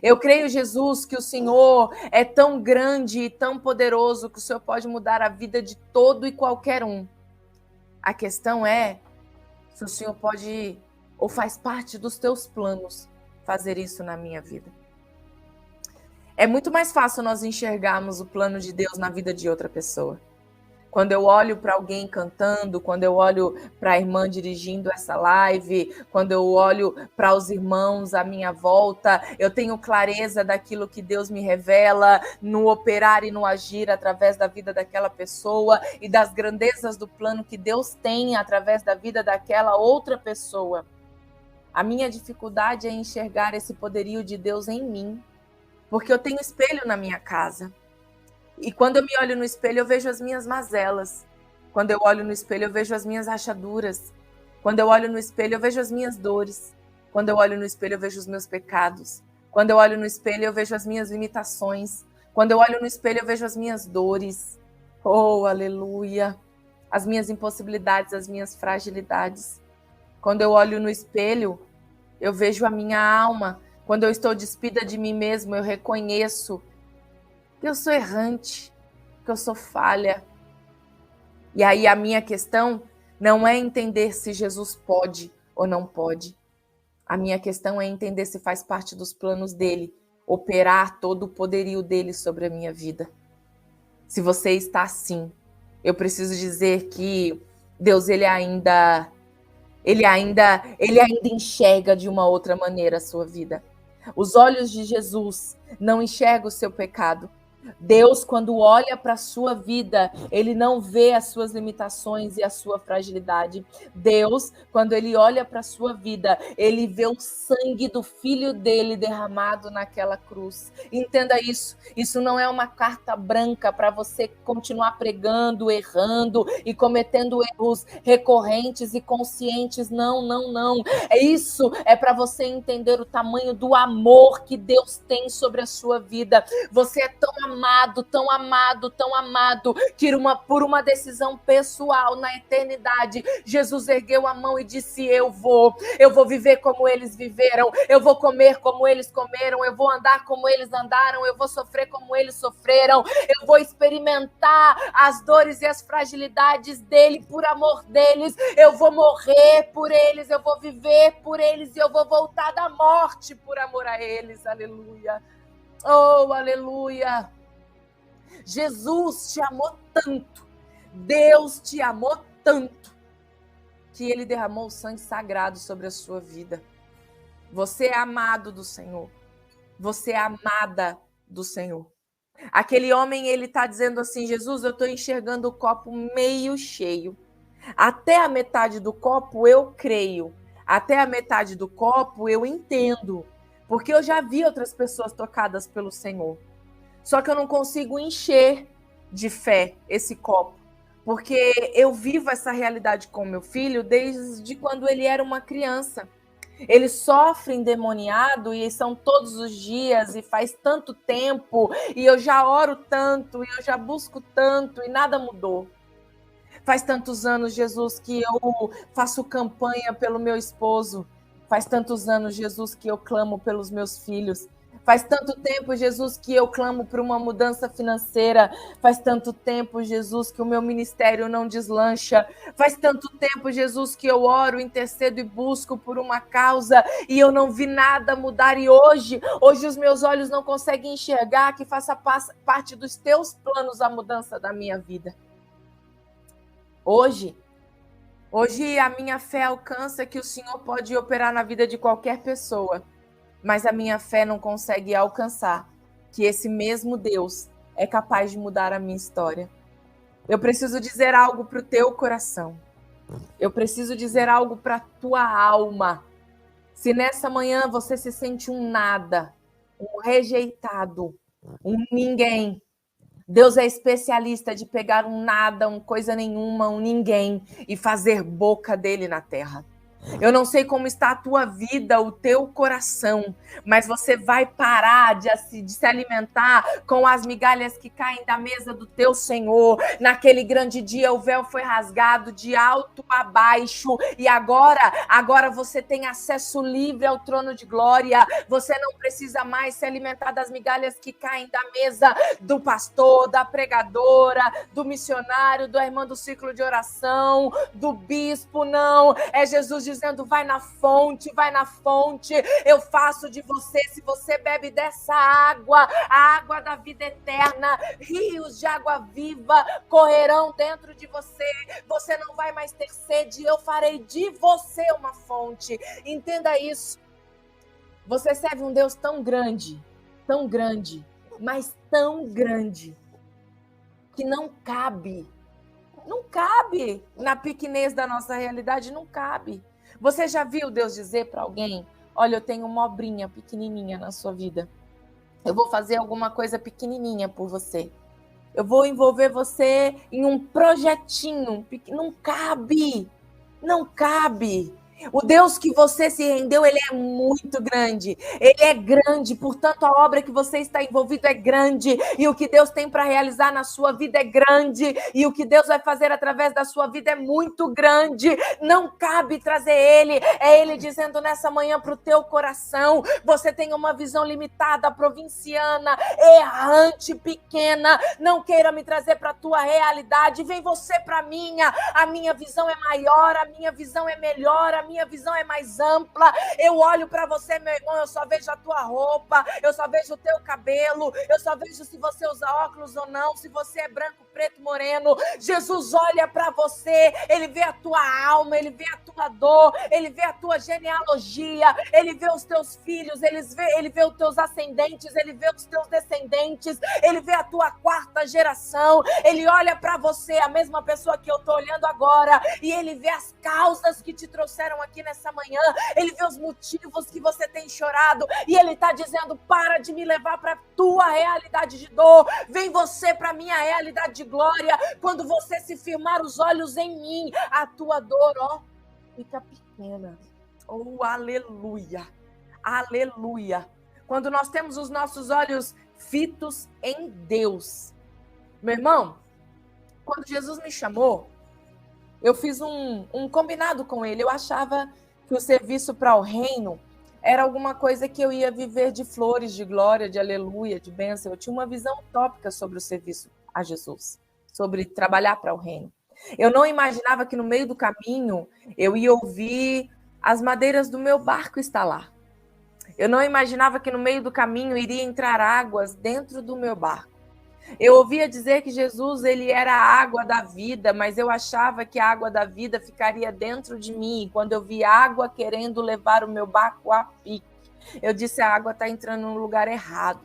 Eu creio, Jesus, que o Senhor é tão grande e tão poderoso que o Senhor pode mudar a vida de todo e qualquer um. A questão é se o Senhor pode ou faz parte dos teus planos fazer isso na minha vida. É muito mais fácil nós enxergarmos o plano de Deus na vida de outra pessoa. Quando eu olho para alguém cantando, quando eu olho para a irmã dirigindo essa live, quando eu olho para os irmãos à minha volta, eu tenho clareza daquilo que Deus me revela no operar e no agir através da vida daquela pessoa e das grandezas do plano que Deus tem através da vida daquela outra pessoa. A minha dificuldade é enxergar esse poderio de Deus em mim, porque eu tenho espelho na minha casa. E quando eu me olho no espelho, eu vejo as minhas mazelas. Quando eu olho no espelho, eu vejo as minhas rachaduras. Quando eu olho no espelho, eu vejo as minhas dores. Quando eu olho no espelho, eu vejo os meus pecados. Quando eu olho no espelho, eu vejo as minhas limitações. Quando eu olho no espelho, eu vejo as minhas dores. Oh, aleluia! As minhas impossibilidades, as minhas fragilidades. Quando eu olho no espelho, eu vejo a minha alma. Quando eu estou despida de mim mesmo, eu reconheço que eu sou errante, que eu sou falha. E aí a minha questão não é entender se Jesus pode ou não pode. A minha questão é entender se faz parte dos planos dele, operar todo o poderio dele sobre a minha vida. Se você está assim, eu preciso dizer que Deus, ele ainda enxerga de uma outra maneira a sua vida. Os olhos de Jesus não enxergam o seu pecado. Deus, quando olha para a sua vida, ele não vê as suas limitações e a sua fragilidade. Deus, quando ele olha para a sua vida, ele vê o sangue do filho dele derramado naquela cruz. Entenda isso. Isso não é uma carta branca para você continuar pregando, errando e cometendo erros recorrentes e conscientes. Não, não, não. Isso é para você entender o tamanho do amor que Deus tem sobre a sua vida. Você é tão amado, tão amado, tão amado, que por uma decisão pessoal na eternidade, Jesus ergueu a mão e disse: eu vou viver como eles viveram, eu vou comer como eles comeram, eu vou andar como eles andaram, eu vou sofrer como eles sofreram, eu vou experimentar as dores e as fragilidades dele por amor deles, eu vou morrer por eles, eu vou viver por eles e eu vou voltar da morte por amor a eles. Aleluia. Oh, aleluia. Jesus te amou tanto, Deus te amou tanto, que ele derramou o sangue sagrado sobre a sua vida. Você é amado do Senhor, você é amada do Senhor. Aquele homem, ele está dizendo assim: Jesus, eu estou enxergando o copo meio cheio. Até a metade do copo eu creio, até a metade do copo eu entendo, porque eu já vi outras pessoas tocadas pelo Senhor. Só que eu não consigo encher de fé esse copo, porque eu vivo essa realidade com meu filho desde quando ele era uma criança. Ele sofre endemoniado e são todos os dias e faz tanto tempo, e eu já oro tanto, e eu já busco tanto e nada mudou. Faz tantos anos, Jesus, que eu faço campanha pelo meu esposo. Faz tantos anos, Jesus, que eu clamo pelos meus filhos. Faz tanto tempo, Jesus, que eu clamo por uma mudança financeira. Faz tanto tempo, Jesus, que o meu ministério não deslancha. Faz tanto tempo, Jesus, que eu oro, intercedo e busco por uma causa e eu não vi nada mudar. E hoje os meus olhos não conseguem enxergar que faça parte dos teus planos a mudança da minha vida. Hoje a minha fé alcança que o Senhor pode operar na vida de qualquer pessoa, mas a minha fé não consegue alcançar que esse mesmo Deus é capaz de mudar a minha história. Eu preciso dizer algo para o teu coração. Eu preciso dizer algo para a tua alma. Se nessa manhã você se sente um nada, um rejeitado, um ninguém, Deus é especialista de pegar um nada, um coisa nenhuma, um ninguém e fazer boca dele na terra. Eu não sei como está a tua vida, o teu coração, mas você vai parar de se alimentar com as migalhas que caem da mesa do teu Senhor. Naquele grande dia o véu foi rasgado de alto a baixo e agora você tem acesso livre ao trono de glória. Você não precisa mais se alimentar das migalhas que caem da mesa do pastor, da pregadora, do missionário, da irmã do ciclo de oração, do bispo, não. É Jesus dizendo: dizendo, vai na fonte, eu faço de você, se você bebe dessa água, a água da vida eterna, rios de água viva correrão dentro de você, você não vai mais ter sede, eu farei de você uma fonte. Entenda isso. Você serve um Deus tão grande, mas tão grande, que não cabe na pequenez da nossa realidade, não cabe. Você já viu Deus dizer para alguém, olha, eu tenho uma obrinha pequenininha na sua vida, eu vou fazer alguma coisa pequenininha por você, eu vou envolver você em um projetinho, não cabe. O Deus que você se rendeu, ele é muito grande. Ele é grande, portanto, a obra que você está envolvido é grande. E o que Deus tem para realizar na sua vida é grande. E o que Deus vai fazer através da sua vida é muito grande. Não cabe trazer ele. É ele dizendo nessa manhã para o teu coração, você tem uma visão limitada, provinciana, errante, pequena. Não queira me trazer para a tua realidade. Vem você para a minha. A minha visão é maior, a minha visão é melhor, a minha visão é mais ampla. Eu olho para você, meu irmão, eu só vejo a tua roupa, eu só vejo o teu cabelo, eu só vejo se você usa óculos ou não, se você é branco, preto, moreno. Jesus olha para você, ele vê a tua alma, ele vê a tua dor, ele vê a tua genealogia, ele vê os teus filhos, ele vê os teus ascendentes, ele vê os teus descendentes, ele vê a tua quarta geração, ele olha para você, a mesma pessoa que eu estou olhando agora, e ele vê as causas que te trouxeram aqui nessa manhã, ele vê os motivos que você tem chorado, e ele está dizendo, para de me levar para a tua realidade de dor, vem você para a minha realidade de glória. Quando você se firmar os olhos em mim, a tua dor, ó, fica pequena. Oh, aleluia, aleluia. Quando nós temos os nossos olhos fitos em Deus. Meu irmão, quando Jesus me chamou, eu fiz um combinado com ele. Eu achava que o serviço para o reino era alguma coisa que eu ia viver de flores, de glória, de aleluia, de bênção. Eu tinha uma visão utópica sobre o serviço a Jesus, sobre trabalhar para o reino. Eu não imaginava que no meio do caminho eu ia ouvir as madeiras do meu barco estalar. Eu não imaginava que no meio do caminho iria entrar águas dentro do meu barco. Eu ouvia dizer que Jesus, ele era a água da vida, mas eu achava que a água da vida ficaria dentro de mim. Quando eu vi água querendo levar o meu barco a pique, eu disse, a água está entrando no lugar errado.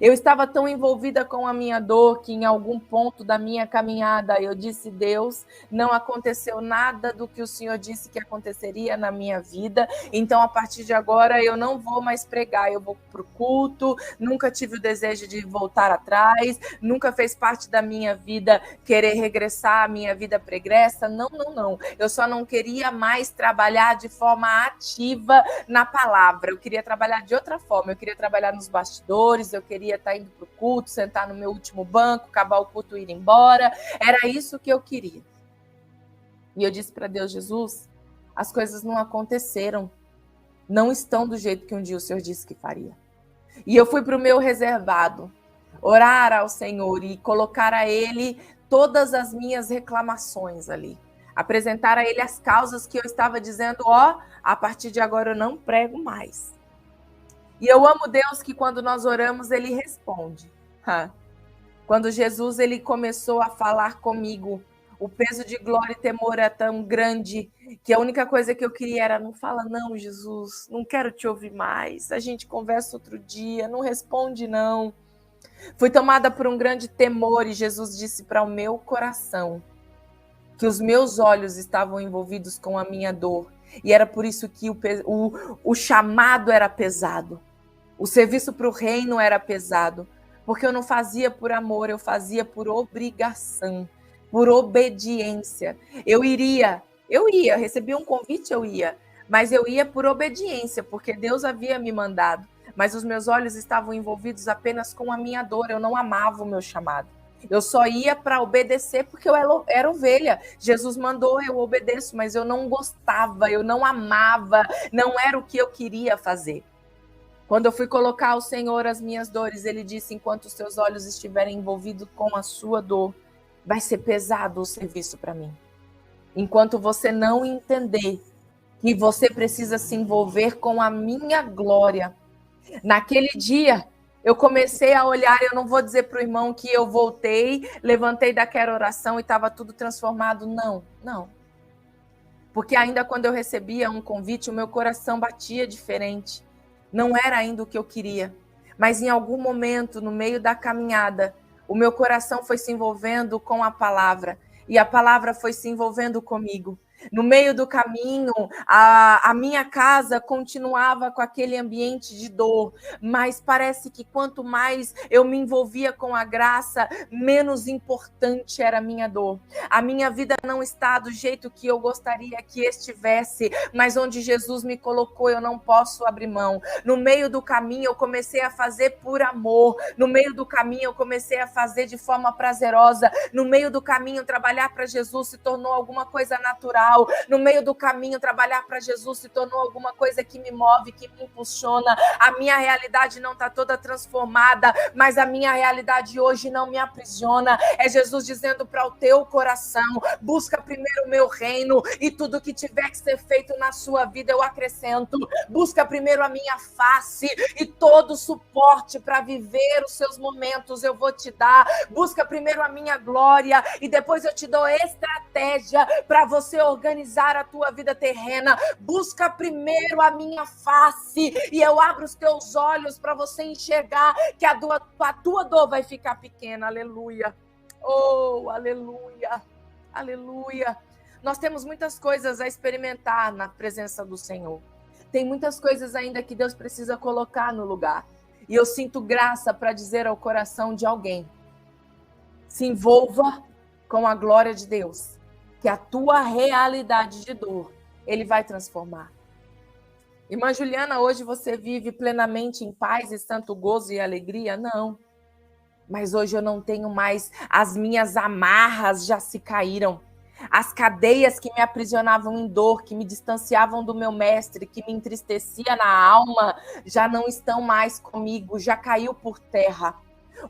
Eu estava tão envolvida com a minha dor que em algum ponto da minha caminhada eu disse, Deus, não aconteceu nada do que o Senhor disse que aconteceria na minha vida, então a partir de agora eu não vou mais pregar, eu vou para o culto, nunca tive o desejo de voltar atrás, nunca fez parte da minha vida querer regressar à minha vida pregressa, não, eu só não queria mais trabalhar de forma ativa na palavra, eu queria trabalhar de outra forma, eu queria trabalhar nos bastidores, eu queria estar indo para o culto, sentar no meu último banco, acabar o culto e ir embora. Era isso que eu queria. E eu disse para Deus, Jesus, as coisas não aconteceram. Não estão do jeito que um dia o Senhor disse que faria. E eu fui para o meu reservado, orar ao Senhor e colocar a Ele todas as minhas reclamações ali. Apresentar a Ele as causas que eu estava dizendo, a partir de agora eu não prego mais. E eu amo Deus que quando nós oramos, Ele responde. Quando Jesus ele começou a falar comigo, o peso de glória e temor é tão grande que a única coisa que eu queria era, não fala não, Jesus, não quero te ouvir mais, a gente conversa outro dia, não responde não. Fui tomada por um grande temor e Jesus disse para o meu coração que os meus olhos estavam envolvidos com a minha dor e era por isso que o chamado era pesado. O serviço para o reino era pesado, porque eu não fazia por amor, eu fazia por obrigação, por obediência. Eu ia, recebia um convite, eu ia, mas eu ia por obediência, porque Deus havia me mandado, mas os meus olhos estavam envolvidos apenas com a minha dor, eu não amava o meu chamado. Eu só ia para obedecer porque eu era ovelha. Jesus mandou, eu obedeço, mas eu não gostava, eu não amava, não era o que eu queria fazer. Quando eu fui colocar ao Senhor as minhas dores, Ele disse, enquanto os seus olhos estiverem envolvidos com a sua dor, vai ser pesado o serviço para mim. Enquanto você não entender que você precisa se envolver com a minha glória. Naquele dia, eu comecei a olhar, eu não vou dizer para o irmão que eu voltei, levantei daquela oração e estava tudo transformado. Não, não. Porque ainda quando eu recebia um convite, o meu coração batia diferente. Não era ainda o que eu queria. Mas em algum momento, no meio da caminhada, o meu coração foi se envolvendo com a palavra. E a palavra foi se envolvendo comigo. No meio do caminho, a minha casa continuava com aquele ambiente de dor, mas parece que quanto mais eu me envolvia com a graça, menos importante era a minha dor. A minha vida não está do jeito que eu gostaria que estivesse, mas onde Jesus me colocou, eu não posso abrir mão. No meio do caminho, eu comecei a fazer por amor. No meio do caminho, eu comecei a fazer de forma prazerosa. No meio do caminho, trabalhar para Jesus se tornou alguma coisa natural. No meio do caminho, trabalhar para Jesus se tornou alguma coisa que me move, que me impulsiona. A minha realidade não está toda transformada, mas a minha realidade hoje não me aprisiona. É Jesus dizendo para o teu coração: busca primeiro o meu reino e tudo que tiver que ser feito na sua vida eu acrescento. Busca primeiro a minha face e todo o suporte para viver os seus momentos eu vou te dar. Busca primeiro a minha glória e depois eu te dou estratégia para você organizar a tua vida terrena. Busca primeiro a minha face e eu abro os teus olhos para você enxergar que a tua dor vai ficar pequena. Aleluia. Oh, aleluia. Aleluia. Nós temos muitas coisas a experimentar na presença do Senhor. Tem muitas coisas ainda que Deus precisa colocar no lugar. E eu sinto graça para dizer ao coração de alguém: se envolva com a glória de Deus, que a tua realidade de dor, Ele vai transformar. Irmã Juliana, hoje você vive plenamente em paz e santo gozo e alegria? Não. Mas hoje eu não tenho mais, as minhas amarras já se caíram. As cadeias que me aprisionavam em dor, que me distanciavam do meu mestre, que me entristecia na alma, já não estão mais comigo, já caiu por terra.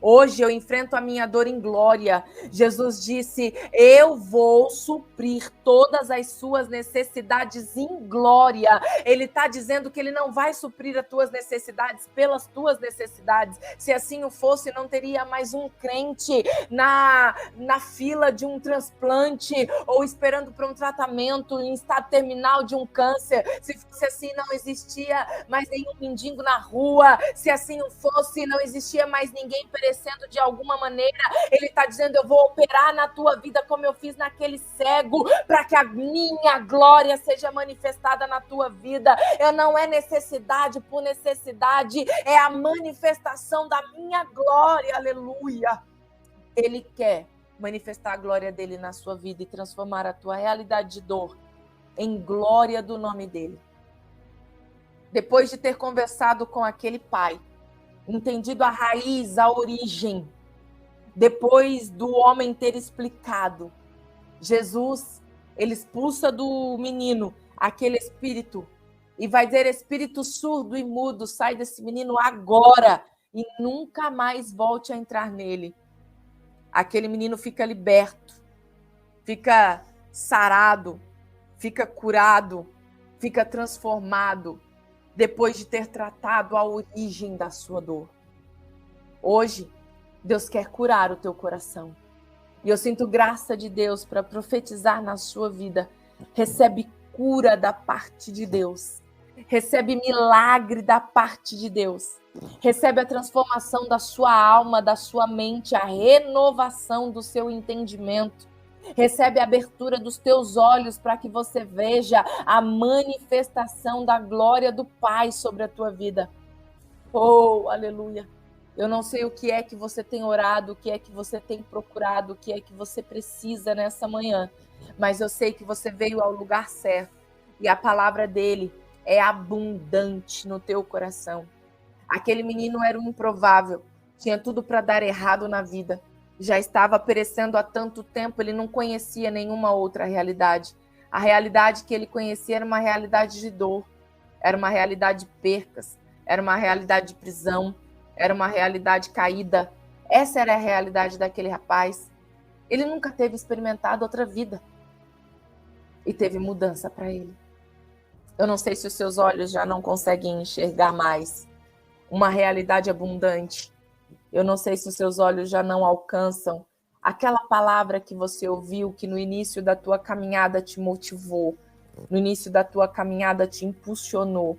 Hoje eu enfrento a minha dor em glória. Jesus disse: eu vou suprir todas as suas necessidades em glória. Ele está dizendo que ele não vai suprir as tuas necessidades pelas tuas necessidades. Se assim o fosse, não teria mais um crente na fila de um transplante ou esperando para um tratamento em estado terminal de um câncer. Se fosse assim, não existia mais nenhum mendigo na rua. Se assim o fosse, não existia mais ninguém perecendo de alguma maneira. Ele está dizendo: eu vou operar na tua vida como eu fiz naquele cego, para que a minha glória seja manifestada na tua vida. Não é necessidade por necessidade, é a manifestação da minha glória. Aleluia. Ele quer manifestar a glória dele na sua vida e transformar a tua realidade de dor em glória do nome dele. Depois de ter conversado com aquele pai, entendido a raiz, a origem, depois do homem ter explicado, Jesus, ele expulsa do menino aquele espírito e vai dizer: espírito surdo e mudo, sai desse menino agora e nunca mais volte a entrar nele. Aquele menino fica liberto, fica sarado, fica curado, fica transformado, depois de ter tratado a origem da sua dor. Hoje, Deus quer curar o teu coração. E eu sinto graça de Deus para profetizar na sua vida. Recebe cura da parte de Deus. Recebe milagre da parte de Deus. Recebe a transformação da sua alma, da sua mente, a renovação do seu entendimento. Recebe a abertura dos teus olhos para que você veja a manifestação da glória do Pai sobre a tua vida. Oh, aleluia! Eu não sei o que é que você tem orado, o que é que você tem procurado, o que é que você precisa nessa manhã, mas eu sei que você veio ao lugar certo e a palavra dele é abundante no teu coração. Aquele menino era um improvável, tinha tudo para dar errado na vida. Já estava perecendo há tanto tempo, ele não conhecia nenhuma outra realidade. A realidade que ele conhecia era uma realidade de dor, era uma realidade de percas, era uma realidade de prisão, era uma realidade caída. Essa era a realidade daquele rapaz. Ele nunca teve experimentado outra vida. E teve mudança para ele. Eu não sei se os seus olhos já não conseguem enxergar mais uma realidade abundante. Eu não sei se os seus olhos já não alcançam aquela palavra que você ouviu, que no início da tua caminhada te motivou, no início da tua caminhada te impulsionou.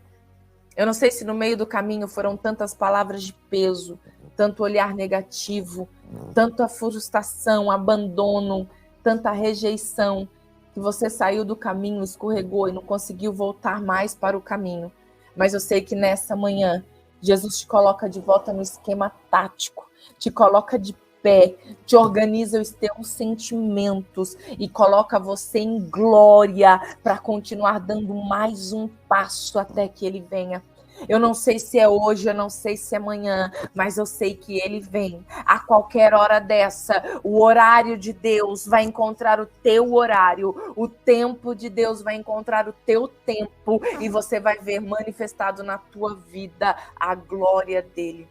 Eu não sei se no meio do caminho foram tantas palavras de peso, tanto olhar negativo, tanta frustração, abandono, tanta rejeição, que você saiu do caminho, escorregou e não conseguiu voltar mais para o caminho. Mas eu sei que nessa manhã, Jesus te coloca de volta no esquema tático, te coloca de pé, te organiza os teus sentimentos e coloca você em glória para continuar dando mais um passo até que ele venha. Eu não sei se é hoje, eu não sei se é amanhã, mas eu sei que ele vem. A qualquer hora dessa, o horário de Deus vai encontrar o teu horário, o tempo de Deus vai encontrar o teu tempo e você vai ver manifestado na tua vida a glória dele.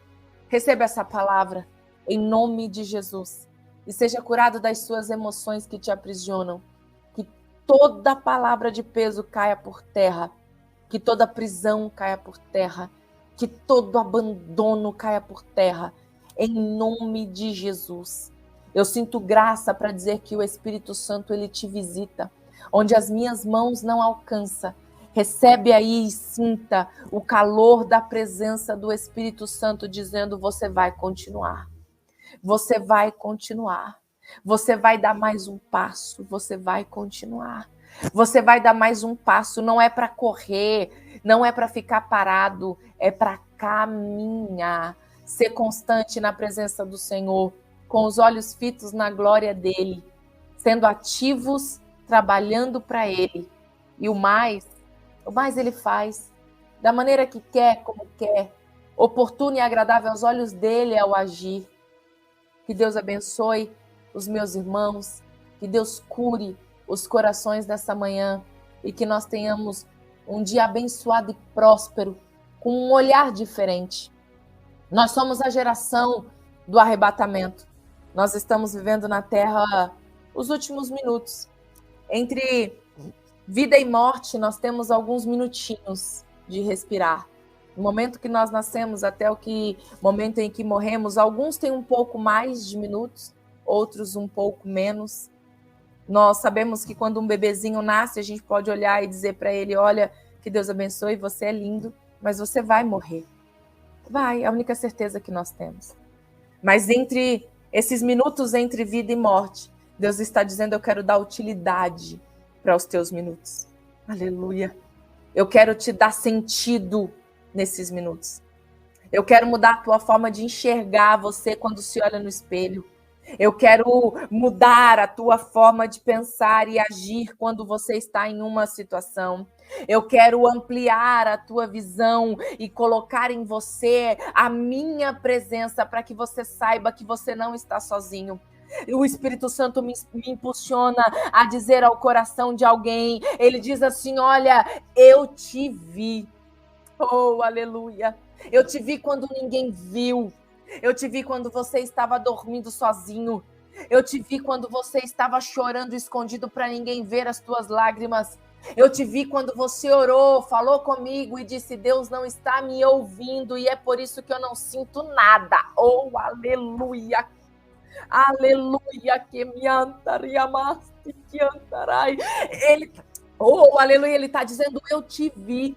Receba essa palavra em nome de Jesus e seja curado das suas emoções que te aprisionam. Que toda palavra de peso caia por terra. Que toda prisão caia por terra, que todo abandono caia por terra, em nome de Jesus. Eu sinto graça para dizer que o Espírito Santo, ele te visita, onde as minhas mãos não alcançam. Recebe aí e sinta o calor da presença do Espírito Santo, dizendo, você vai continuar, você vai continuar, você vai dar mais um passo, você vai continuar. Você vai dar mais um passo, não é para correr, não é para ficar parado, é para caminhar, ser constante na presença do Senhor, com os olhos fitos na glória dele, sendo ativos, trabalhando para ele. E o mais ele faz, da maneira que quer, como quer, oportuno e agradável aos olhos dele ao agir. Que Deus abençoe os meus irmãos, que Deus cure os corações nessa manhã e que nós tenhamos um dia abençoado e próspero, com um olhar diferente. Nós somos a geração do arrebatamento. Nós estamos vivendo na Terra os últimos minutos. Entre vida e morte, nós temos alguns minutinhos de respirar. No momento que nós nascemos até o momento em que morremos, alguns têm um pouco mais de minutos, outros um pouco menos. Nós sabemos que quando um bebezinho nasce, a gente pode olhar e dizer para ele, olha, que Deus abençoe, você é lindo, mas você vai morrer. Vai, é a única certeza que nós temos. Mas entre esses minutos entre vida e morte, Deus está dizendo, eu quero dar utilidade para os teus minutos. Aleluia. Eu quero te dar sentido nesses minutos. Eu quero mudar a tua forma de enxergar você quando se olha no espelho. Eu quero mudar a tua forma de pensar e agir quando você está em uma situação. Eu quero ampliar a tua visão e colocar em você a minha presença para que você saiba que você não está sozinho. O Espírito Santo me impulsiona a dizer ao coração de alguém, ele diz assim, olha, eu te vi. Oh, aleluia. Eu te vi quando ninguém viu. Eu te vi quando você estava dormindo sozinho. Eu te vi quando você estava chorando escondido para ninguém ver as tuas lágrimas. Eu te vi quando você orou, falou comigo e disse, Deus não está me ouvindo e é por isso que eu não sinto nada. Oh, aleluia. Aleluia, que me antariamaste, que antarai. Ele, oh, aleluia, ele está dizendo, eu te vi.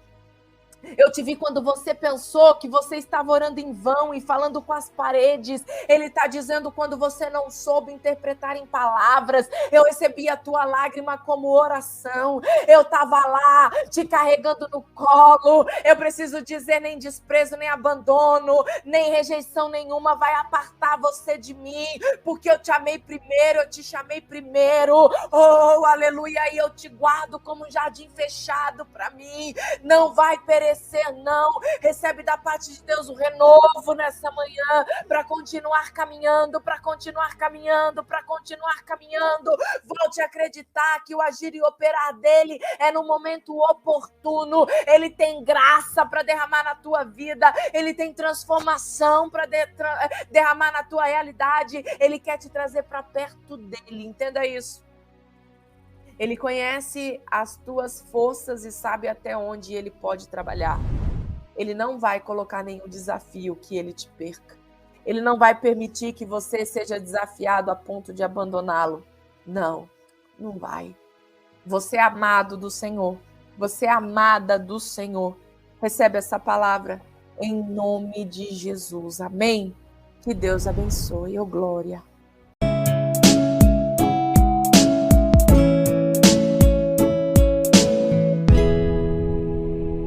Eu te vi quando você pensou que você estava orando em vão e falando com as paredes. Ele está dizendo quando você não soube interpretar em palavras. Eu recebi a tua lágrima como oração. Eu estava lá te carregando no colo. Eu preciso dizer, nem desprezo, nem abandono, nem rejeição nenhuma vai apartar você de mim, porque eu te amei primeiro, eu te chamei primeiro. Oh, aleluia, e eu te guardo como um jardim fechado para mim. Não vai perecer, não. Recebe da parte de Deus o renovo nessa manhã para continuar caminhando, para continuar caminhando, para continuar caminhando. Volte a acreditar que o agir e operar dele é no momento oportuno. Ele tem graça para derramar na tua vida, ele tem transformação para derramar na tua realidade. Ele quer te trazer para perto dele, entenda isso. Ele conhece as tuas forças e sabe até onde ele pode trabalhar. Ele não vai colocar nenhum desafio que ele te perca. Ele não vai permitir que você seja desafiado a ponto de abandoná-lo. Não, não vai. Você é amado do Senhor. Você é amada do Senhor. Recebe essa palavra em nome de Jesus. Amém? Que Deus abençoe. Glória.